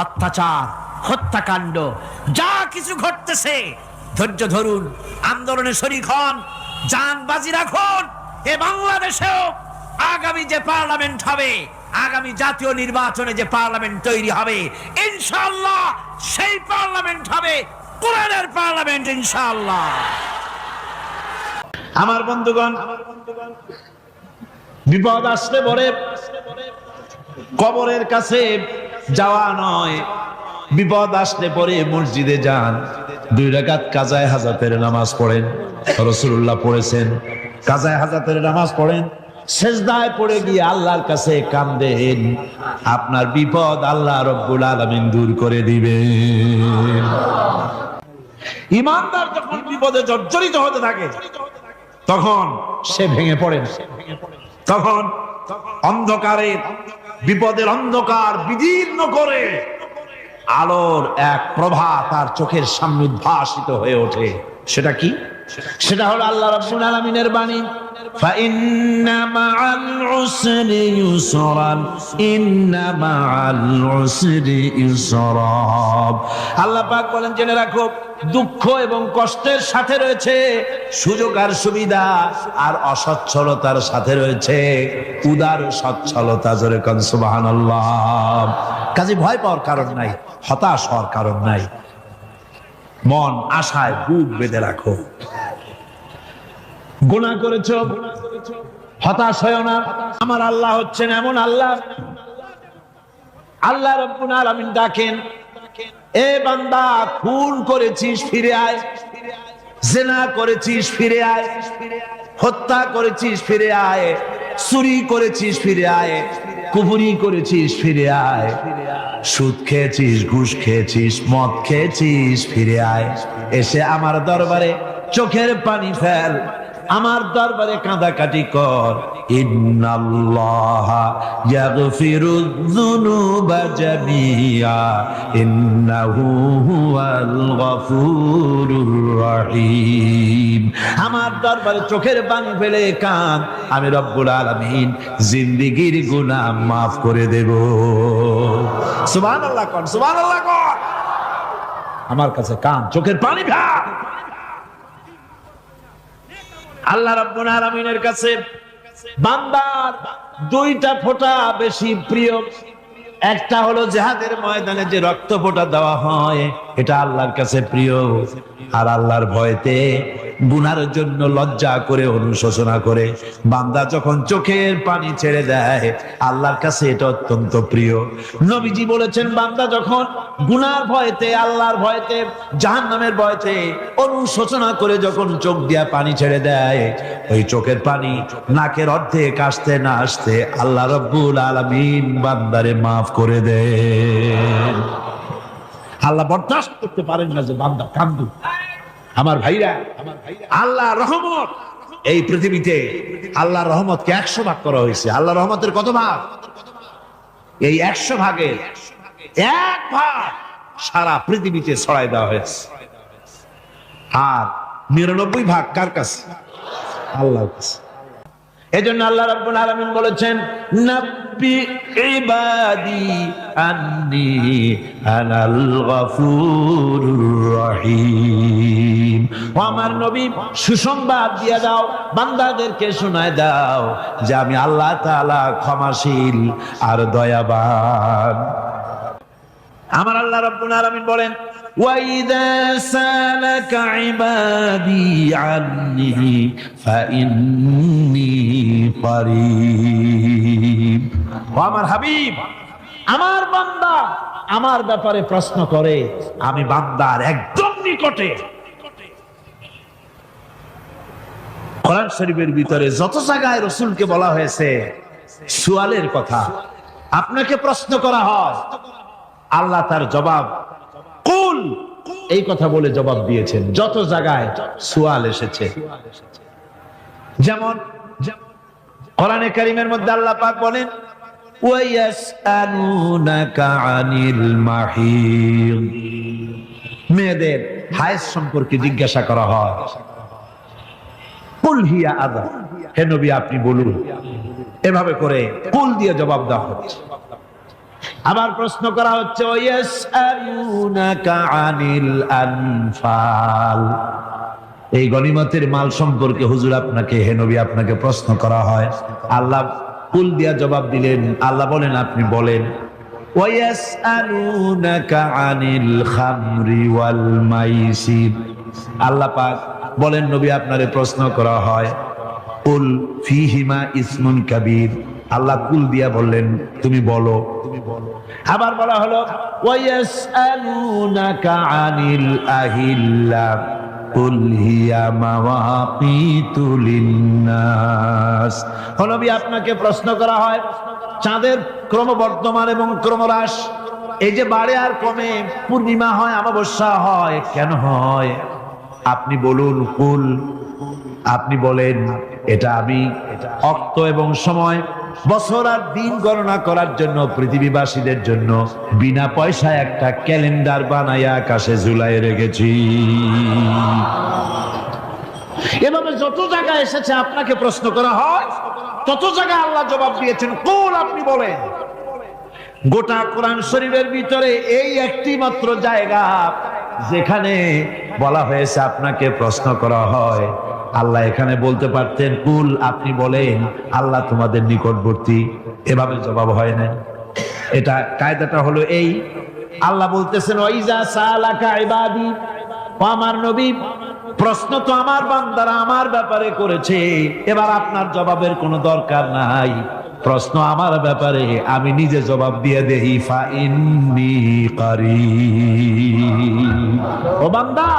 অত্যাচার, হত্যাকাণ্ড যা কিছু ঘটতেছে, ধৈর্য ধরুন, আন্দোলনে শরীক হন, জান বাজি রাখুন। এ বাংলাদেশেও আগামী যে পার্লামেন্ট হবে, আগামী জাতীয় নির্বাচনে যে পার্লামেন্ট তৈরি হবে, ইনশাআল্লাহ সেই পার্লামেন্ট হবে কোরআনের পার্লামেন্ট, ইনশাআল্লাহ। আমার বন্ধুগণ, বিপদ আসলে পরে কবরের কাছে যাওয়া নয়, বিপদ আসলে পরে মসজিদে যান, 2 রাকাত কাজায়ে হাজাতের নামাজ পড়েন। রাসূলুল্লাহ পড়েছেন, কাজায়ে হাজাতের নামাজ পড়েন, সেজদায় পড়ে গিয়ে আল্লাহর কাছে কাঁদেন, আপনার বিপদ আল্লাহ রাব্বুল আলামিন দূর করে দিবেন। ঈমানদার যখন বিপদে জর্জরিত হতে থাকে তখন সে ভেঙে পড়েন, তখন অন্ধকারের, বিপদের অন্ধকার বিদীর্ণ করে আলোর এক প্রভা তার চোখের সামনে উদ্ভাসিত হয়ে ওঠে। সেটা কি? সেটা হলো আল্লাহ রাব্বুল আলামিনের বাণী, ফাইন্না মাআল উসরি ইউসরান, ইন্না মাআল উসরি ইউসরা। আল্লাহ পাক বলেন, জেনে রাখো, দুঃখ এবং কষ্টের সাথে রয়েছে সুযোগ আর সুবিধা, আর অসচ্ছলতার সাথে রয়েছে উদার সচ্ছলতা। জোরে কোন সুবহানাল্লাহ। কাজে ভয় পাওয়ার কারণ নাই, হতাশ হওয়ার কারণ নাই, মন আশায় বুক বেঁধে রাখো। গুনাহ করেছো, হতাশ হয়ো না। আমার আল্লাহ হচ্ছেন এমন আল্লাহ, আল্লাহ রাব্বুল আলামিন ডাকেন, এ বান্দা, খুন করেছিস ফিরে আয়, জিনা করেছিস ফিরে আয়, হত্যা করেছিস ফিরে আয়, চুরি করেছিস ফিরে আয়, কুফরি করেছিস ফিরে আয়, সুদ খেয়েছিস, ঘুষ খেয়েছিস, মদ খেয়েছিস ফিরে আয়, এসে আমার দরবারে চোখের পানি ফেল, আমার দরবারে কাঁদাকাটি কর। ইন্নাল্লাহা ইয়াগফিরুয যুনুবা জামিআ ইন্নাহু হুয়াল গফুরুর রহিম। আমার দরবারে চোখের পানি ফেলে কাঁদ, আমি রব্বুল আলামিন জিন্দেগীর গুনাহ মাফ করে দেব। সুবহানাল্লাহ কোন, সুবহানাল্লাহ কোন। আমার কাছে কাঁদ, চোখের পানি ফেল। আল্লাহ রাব্বুল আলামিনের কাছে বান্দার দুইটা ফোঁটা বেশি প্রিয়। একটা হলো জিহাদের ময়দানে যে রক্ত ফোঁটা দেওয়া হয়, এটা আল্লাহর কাছে প্রিয়। আর আল্লাহর ভয়তে গুনার জন্য লজ্জা করে, অনুশোচনা করে বান্দা যখন চোখের পানি ছেড়ে দেয়, আল্লাহর কাছে এটা অত্যন্ত প্রিয়। নবীজি বলেছেন, বান্দা যখন গুনার ভয়তে, আল্লাহর ভয়তে, জাহান্নামের ভয়তে অনুশোচনা করে যখন চোখ দিয়া পানি ছেড়ে দেয়, ওই চোখের পানি নাকের অর্ধেক আসতে না আসতে আল্লাহ রাব্বুল আলামিন বান্দারে মাফ করে দেন। আল্লাহ বরদাস্ত করতে পারেন না যে বান্দা কান্দু। আমার ভাইরা, আল্লাহ রহমত, এই পৃথিবীতে আল্লাহর রহমতকে 100 ভাগ করা হয়েছে। আল্লাহ রহমতের কত ভাগ? এই 100 ভাগের 1 ভাগ সারা পৃথিবীতে ছড়াই দেওয়া হয়েছে। আর 99 ভাগ কার কাছে? আল্লাহর কাছে। এজন্য আল্লাহ রাব্বুল আলামিন বলেছেন, নাব্বি ইবাদি আন্নী আনাল গফুরুর রহিম। ও আমার নবী, সুসংবাদ দিয়ে দাও, বান্দাদেরকে শোনায় দাও যে আমি আল্লাহ তাআলা ক্ষমাশীল আর দয়াবান। আমার আল্লাহ রাব্বুল আলামিন বলেন, وَإِذَا سَأَلَكَ عِبَادِي عَنِّي فَإِنِّي قَرِيبٌ। ও আমার হাবিব, আমার বান্দা আমার ব্যাপারে প্রশ্ন করে, আমি বান্দার একদম নিকটে। কোরআন শরীফের ভিতরে যত জায়গায় রাসূলকে বলা হয়েছে সুয়ালের কথা, আপনাকে প্রশ্ন করা হয়, আল্লাহ তার জবাব কুল এই কথা বলে জবাব দিয়েছেন। যত জায়গায় সুয়াল এসেছে, যেমন কোরআনে কারীমের মধ্যে আল্লাহ পাক বলেন, ওয়ায়াসআলুনাকা আনিল মাহিদ। মেয়েদের হায়েজ সম্পর্কে জিজ্ঞাসা করা হয়, কুল হিয়া আযা, হে নবী আপনি বলুন। এভাবে করে কুল দিয়ে জবাব দেওয়া হচ্ছে। আবার প্রশ্ন করা হচ্ছে, ওয়ায়াসআলুনাকা আনিল আনফাল। এই গনিমতের মাল সম্পর্কে হুজুর আপনাকে, হে নবী আপনাকে প্রশ্ন করা হয়। আল্লাহ কুল দিয়া জবাব দিলেন, আল্লাহ বলেন আপনি বলেন। ওয়ায়াসআলুনাকা আনিল খামরি ওয়াল মাইসির। আল্লাহ পাক বলেন নবী আপনারে প্রশ্ন করা হয়, কুল ফীহিমা ইসমুন কাবীর। আল্লাহ কুল দিয়া বললেন তুমি বলো। আবার বলা হলো, ওয়ায়াসআলুনাকা আনিল আহিল্লা কুল হিয়া মাওয়াকিতু লিন্নাস। ও নবী আপনাকে প্রশ্ন করা হয় চাঁদের ক্রমবর্ধমান এবং ক্রমহ্রাস, এই যে বাড়ে আর কমে, পূর্ণিমা হয়, অমাবস্যা হয়, কেন হয়? আপনি বলুন কুল। আপনি বলেন এটা আমি অক্ত এবং সময়, বছর আর দিন গণনা করার জন্য পৃথিবীবাসীদের জন্য বিনা পয়সায় একটা ক্যালেন্ডার বানাইয়া আকাশে ঝুলাই রেখেছি। এভাবে যত জায়গায় এসেছে আপনাকে প্রশ্ন করা হয়, তত জায়গায় আল্লাহ জবাব দিয়েছেন কুল, আপনি বলেন। গোটা কোরআন শরীফের ভিতরে এই একটি মাত্র জায়গা যেখানে বলা হয়েছে আপনাকে প্রশ্ন করা হয়। আল্লাহ এখানে বলতে পারতেন কুল, আপনি বলেন, আল্লাহ তোমাদের নিকটবর্তী, এভাবে জবাব হয় না। এটা কায়দাটা হলো এই, আল্লাহ বলতেছেন ওয়াইজা সালাকা ইবাদি, ও আমার নবী প্রশ্ন তো আমার বান্দারা আমার ব্যাপারে করেছে, এবার আপনার জবাবের কোনো দরকার নাই। প্রশ্ন আমার ব্যাপারে, আমি নিজে জবাব দিয়ে দেই, ফা ইন্নী কারীব। ও বান্দা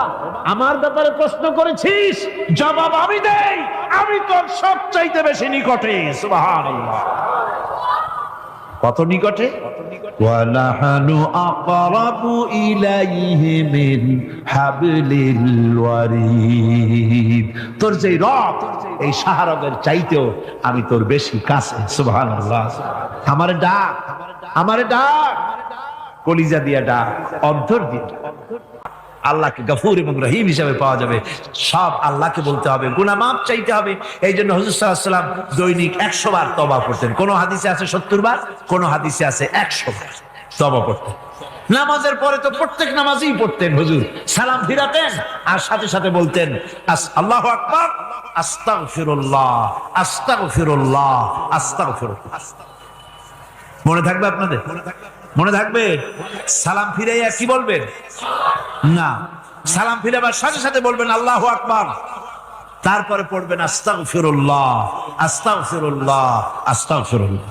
আমার ব্যাপারে প্রশ্ন করেছিস, জবাব আমি দেই, আমি তোর সবচাইতে বেশি নিকটে। সুবহানাল্লাহ। কত নিকটে, ওয়ালাহানু আকরাবু ইলাইহি মিন হাবলিল ওয়ারিদ। তোর যে রব, এই শাহরগের চাইতেও আমি তোর বেশি কাছে। সুবহানাল্লাহ। আমারে ডাক, আমারে ডাক, কলিজা দিয়া ডাক, অন্তর দিয়ে ডাক। আল্লাহকে গফুর এবং রহিম হিসাবে পাওয়া যাবে। সব আল্লাহকে বলতে হবে, গুনাহ মাফ চাইতে হবে। এই জন্য হুজুর সাল্লাল্লাহু আলাইহি ওয়াসাল্লাম দৈনিক 100 বার তওবা করতেন। কোন হাদিসে আছে 70 বার, কোন হাদিসে আছে 100 বার তওবা করতেন। নামাজের পরে তো প্রত্যেক নামাজেই পড়তেন হুজুর, সালাম ফিরাতেন আর সাথে সাথে বলতেন আল্লাহু আকবার, আস্তাগফিরুল্লাহ, আস্তাগফিরুল্লাহ, আস্তাগফিরুল্লাহ। মনে থাকবে আপনাদের? মনে থাকবে? সালাম ফিরাইয়া কি বলবেন? না, সালাম ফিরাবার সাথে সাথে বলবেন আল্লাহু আকবার, তারপরে পড়বেন আস্তাগফিরুল্লাহ, আস্তাগফিরুল্লাহ, আস্তাগফিরুল্লাহ।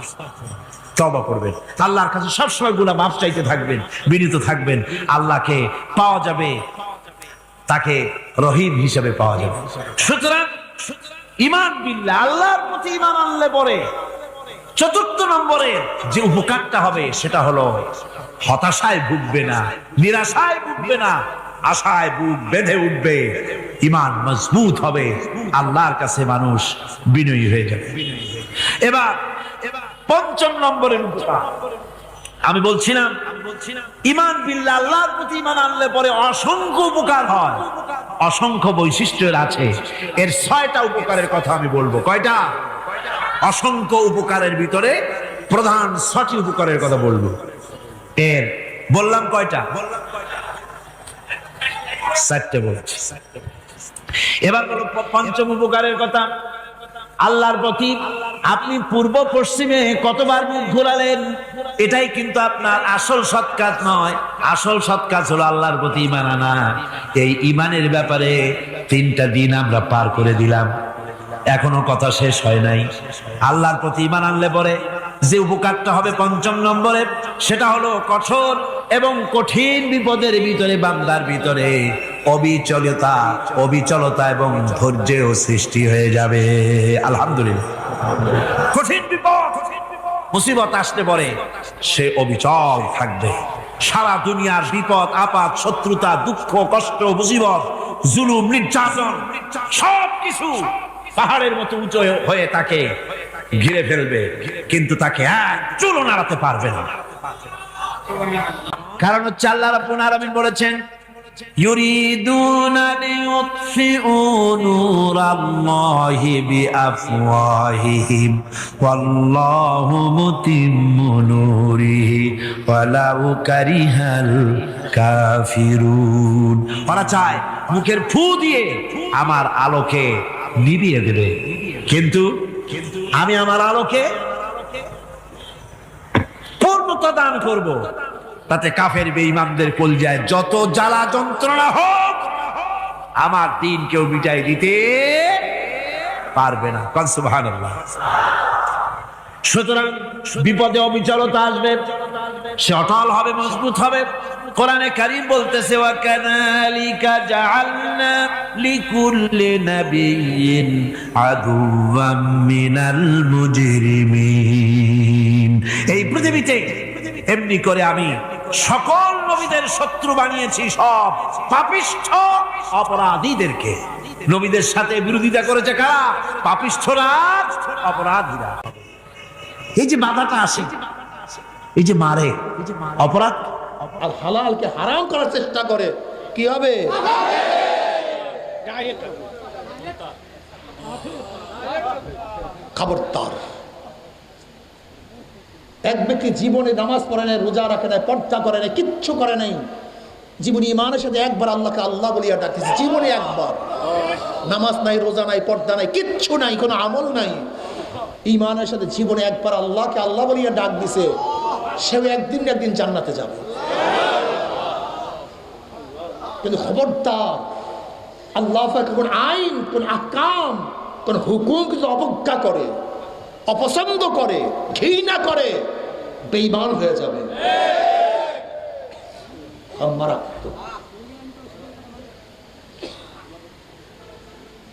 তওবা করবেন, আল্লাহর কাছে সবসময় গুনাহ মাফ চাইতে থাকবেন, বিনীত থাকবেন। আল্লাহকে পাওয়া যাবে, তাকে রহিম হিসেবে পাওয়া যাবে। সুতরাং ঈমান বিল্লাহ, আল্লাহর প্রতি ঈমান আনলে পরে চতুর্থ নম্বরে যে উপকারটা হবে সেটা হলো হতাশায় ভুগবে না, নিরাশায় ভুগবে না, আশায় বুক বেঁধে উঠবে, ঈমান মজবুত হবে, আল্লাহর কাছে মানুষ বিনয়ী হয়ে যাবে। এবার পঞ্চম নম্বরের উপকার আমি বলছিলাম, ঈমান বিল্লাহ, আল্লাহর প্রতি ঈমান আনলে পরে অসংখ্য উপকার হয়, অসংখ্য বৈশিষ্ট্যের আছে। এর 6টা উপকারের কথা আমি বলবো। কয়টা? অসংখ্য উপকারের ভিতরে প্রধান 6টি উপকারের কথা বলবো। এর বললাম কয়টা? 4টে বলছি। এবার বলো পঞ্চম উপকারের কথা। আল্লাহর প্রতি আপনি পূর্ব পশ্চিমে কতবার মুখ ঘোরালেন, এটাই কিন্তু আপনার আসল সৎ কাজ নয়। আসল সৎ কাজ হলো আল্লাহর প্রতি ঈমান আনা। এই ঈমানের ব্যাপারে 3টা দিন আমরা পার করে দিলাম, এখনো কথা শেষ হয় নাই। আল্লাহর প্রতি ঈমান আনলে পরে যে উপকারটা হবে পঞ্চম নম্বরে, সেটা হলো কঠোর এবং কঠিন বিপদের ভিতরে বান্দার ভিতরে অবিচলতা এবং ধৈর্যের সৃষ্টি হয়ে যাবে। আলহামদুলিল্লাহ। কঠিন বিপদ মুসিবত আসতে পরে সে অবিচল থাকবে। সারা দুনিয়ার বিপদ আপদ, শত্রুতা, দুঃখ, কষ্ট, মুসিবত, জুলুম, নির্যাতন সবকিছু পাহাড়ের মতো উঁচু হয়ে তাকে ঘিরে ফেলবে, কিন্তু তাকে এক চুলও নাড়াতে পারবে না। কারণ হচ্ছে আল্লাহ রাব্বুল আলামিন বলেছেন, ইউরিদুনা লিইউতফিউ নূরাল্লাহি বিআফওয়াহিহিম ওয়াল্লাহু মুতিম্মু নূরিহি ওয়ালাউ কারিহাল কাফিরুন। ওরা চায় মুখের ফু দিয়ে আমার আলোকে নিভিয়ে দেবে, কিন্তু আমি আমার আলোকে পূর্ণতা দান করব। তাতে কাফের বেঈমানদের কলজায় যত জ্বালা যন্ত্রণা হোক, আমার দিন কেউ মিটাই দিতে পারবে না। সুবহানাল্লাহ। সুতরাং বিপদে অবিচলতা আসবে, সে অটল হবে, মজবুত হবে। কোরআনে কারীম বলতেছে, ওয়া কাযালিকা জাআলনা লিকুল্লি নাবিয়্যিন আদুওয়াম মিনাল মুজরিমিন। এই পৃথিবীতে এমনি করে আমি সকল নবীদের শত্রু বানিয়েছি, সব পাপিষ্ঠ অপরাধীদেরকে। নবীদের সাথে বিরোধিতা করেছে কারা? পাপিষ্ঠরা, অপরাধীরা। এই যে বাধাটা আসে, এই যে মারে, অপরাধ আর হালালকে হারাম করার চেষ্টা করে, কি হবে? খবরদার। এক ব্যক্তি জীবনে নামাজ পড়ে নাই, রোজা রাখে নাই, পর্দা করে নাই, কিচ্ছু করে নাই, জীবনে ইমানের সাথে একবার আল্লাহকে আল্লাহ বলিয়া ডাকতেছে, জীবনে একবার। নামাজ নাই, রোজা নাই, পর্দা নাই, কিচ্ছু নাই, কোনো আমল নাই, ইমানের সাথে জীবনে একবার আল্লাহকে আল্লাহ বলিয়া ডাক দিছে, সেও একদিন একদিন জান্নাতে যাবে। কিন্তু খবরদার, আল্লাহ কোন আইন, কোন আহকাম, কোন হুকুম কিছু অবজ্ঞা করে, অপছন্দ করে, ঘৃণা করে, বেঈমান হয়ে যাবে। মারাত্মক,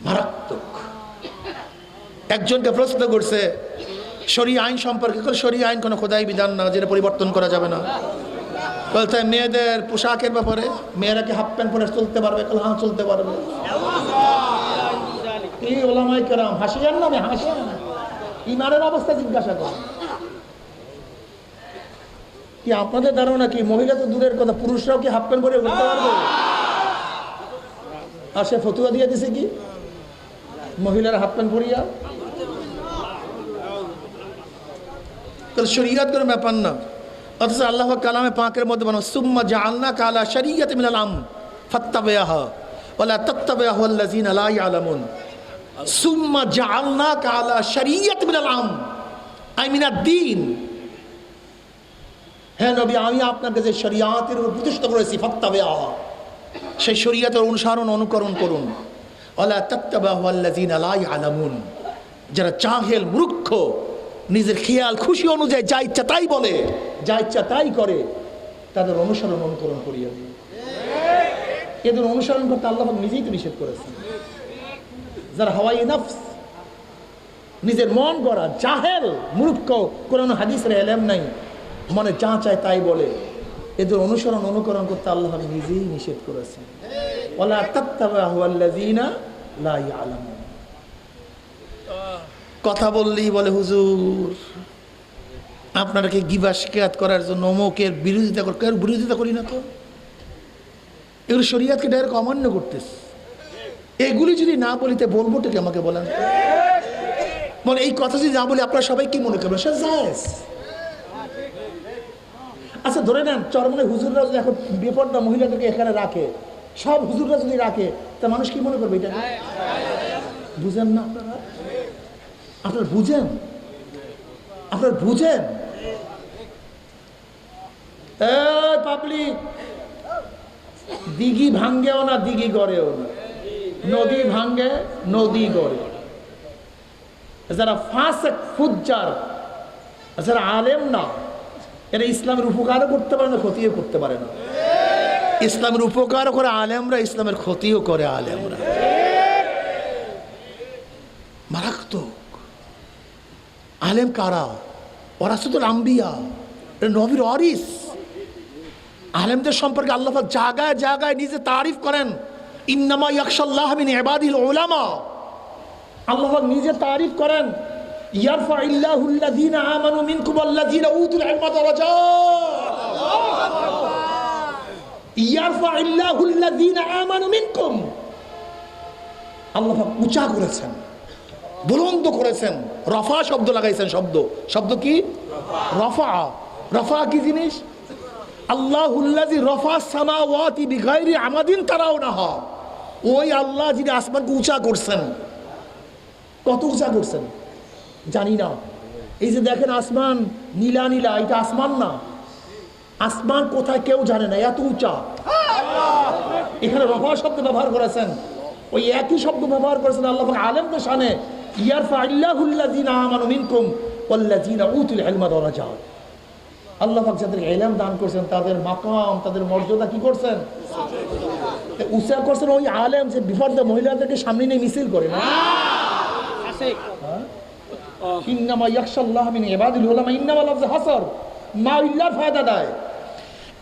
মারাত্মক। একজনকে প্রশ্ন করছে, শরীয়ত আইন সম্পর্কে শরীয়ত আইন কোনো খোদাই বিধান না, যেটা পরিবর্তন করা যাবে না। বলতে মেয়েদের পোশাকের ব্যাপারে, মেয়েরা কি হাফ প্যান্ট পরে চলতে পারবে? হ্যাঁ চলতে পারবে। এই ওলামায়ে কেরাম হাসি যান না, আমি হাসি না, ইমানের অবস্থা জিজ্ঞাসা কর। কি আপনাদের ধারণা কি মহিলা তো দূরের কথা, পুরুষরাও কি হাফ প্যান্ট পরে ঘুরতে পারবে? আর সে ফতুয়া দিয়ে দিছে কি মহিলারা হাফ প্যান্ট পরিয়া? শরীয়ত কোনো ব্যাপার না। অথচ আল্লাহ কালামে পাকের মধ্যে বলো সুম্মা জাআলনাকা আলা শারিয়াতিন মিনাল আমর ফাত্তাবিআহা ওয়ালা তাত্তাবিআহু আল্লাযীনা লা ইয়ালামুন। সুম্মা জাআলনাকা আলা শারিয়াতিন মিনাল আমর আই মিনাদ-দ্বীন। হ্যাঁ নবী, আমি আপনাকে যে শরিয়াতের উপর প্রতিষ্ঠিত করেছি, ফাত্তাবিআহা, সেই শরিয়াতের অনুসরণ অনুকরণ করুন। ওয়ালা তাত্তাবিআহু আল্লাযীনা লা ইয়ালামুন, যারা জাহেল মূর্খ, নিজের খেয়াল খুশি অনুযায়ী যা ইচ্ছা তাই বলে, যা ইচ্ছা তাই করে, তাদের অনুসরণ অনুকরণ করিয়া দিন। এদের অনুসরণ করতে আল্লাহ নিজেই তো নিষেধ করেছেন। যারা হাওয়াই নফস, নিজের মন গড়া জাহেল মূর্খ, কোরআন হাদিসের ইলম নাই, মনে যা চায় তাই বলে, এদের অনুসরণ অনুকরণ করতে আল্লাহ নিজেই নিষেধ করেছেন। ওয়ালা তাত্তাবি'ু আল্লাযীনা লা ইয়ালামুন। কথা বললেই বলে হুজুর আপনারা কি গিবা শিকায়াত করার জন্য অমুকের বিরোধিতা বিরোধিতা করি না তো? এগুলো শরীয়তকে ডাইরেক্ট অমান্য করতেছে। এগুলি যদি না বলিতে বলবো ঠিক আমাকে বলেন, বলে এই কথা যদি না বলি আপনারা সবাই কি মনে করবেন? সে জায়েজ। আচ্ছা ধরে নেন চরমনে হুজুররা যদি এখন বেপরদা মহিলাদেরকে এখানে রাখে, সব হুজুররা যদি রাখে, তা মানুষ কি মনে করবে? এটা বুঝেন না আপনারা? আপনারা বুঝেন? আপনারা বুঝেন? পাবলিক, দিঘি ভাঙ্গেও না, দিঘি গড়েও না, নদী ভাঙ্গে, নদী গড়ে। যারা ফাসেক ফুজ্জার, যারা আলেম না, এরা ইসলামের উপকারও করতে পারে না, ক্ষতিও করতে পারে না। ইসলামের উপকারও করে আলেমরা, ইসলামের ক্ষতিও করে আলেমরা। মারাত্মক। আলেম কারা? ওয়ারাসাতুল আম্বিয়া, নবীর ওয়ারিস। আলেমদের সম্পর্কে আল্লাহ পাক জায়গায় জায়গায় নিজে তারিফ করেন, ইন্নামা ইয়াখশাল্লাহ মিন ইবাদিল উলামা। আল্লাহ পাক নিজে তারিফ করেন, ইয়ারফাইল্লাহুল্লাযীনা আমানু মিনকুম ওয়াল্লাযীনা উতুল ইলমা দারাজাত। ইয়ারফাইল্লাহুল্লাযীনা আমানু মিনকুম, আল্লাহ পাক উঁচা করেছেন, বুলন্দ করেছেন, রফা শব্দ লাগাইছেন। শব্দ কি? রফা। রফা কি জিনিস? আল্লাহুল্লাযী রফা সামাওয়াতি বিগাইরি আমাদিন তারাউনাহা। ওই আল্লাহ যিনি আসমানকে উঁচা করছেন। কত উঁচা করছেন জানি না। এই যে দেখেন আসমান নীলা নীলা, এটা আসমান না। আসমান কোথায় কেউ জানে না, এত উঁচা। এখানে রফা শব্দ ব্যবহার করেছেন, ওই একই শব্দ ব্যবহার করেছেন আল্লাহ পাক আলেমদের শানে, ইয়ারফাইল্লাহুল্লাযীনা আমানু মিনকুম ওয়াল্লাযীনা উতুল ইলমা দারাজাত। আল্লাহ পাক যাদের ইলম দান করেছেন তাদের মাকাম, তাদের মর্যাদা কি করছেন? উঁচা করছেন। ওই আলেম যে বিপর্দা মহিলাদেরকে সামনে নিয়ে মিছিল করে না, ইন্নামা ইয়াখশাল্লাহ মিন ইবাদিল উলামা। ইন্নামা লফজ হাসর, মা ইল্লার ফায়দা দেয়।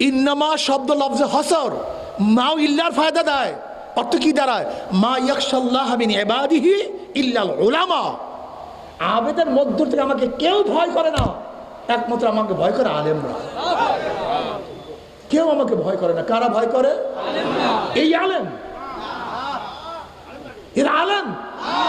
ইন্নামা শব্দ লফজ হাসর, মা ইল্লার ফায়দা দেয়। অর্থ কি দাঁড়ায়? মা ইয়াখশাল্লাহ মিন ইবাদিহি ইল্লাল উলামা। আবেদের মধ্য থেকে আমাকে কেউ ভয় করে না, একমাত্র আমাকে ভয় করে আলেমরা। কেউ আমাকে ভয় করে না। কারা ভয় করে? এই আলেম। এরা আলেম।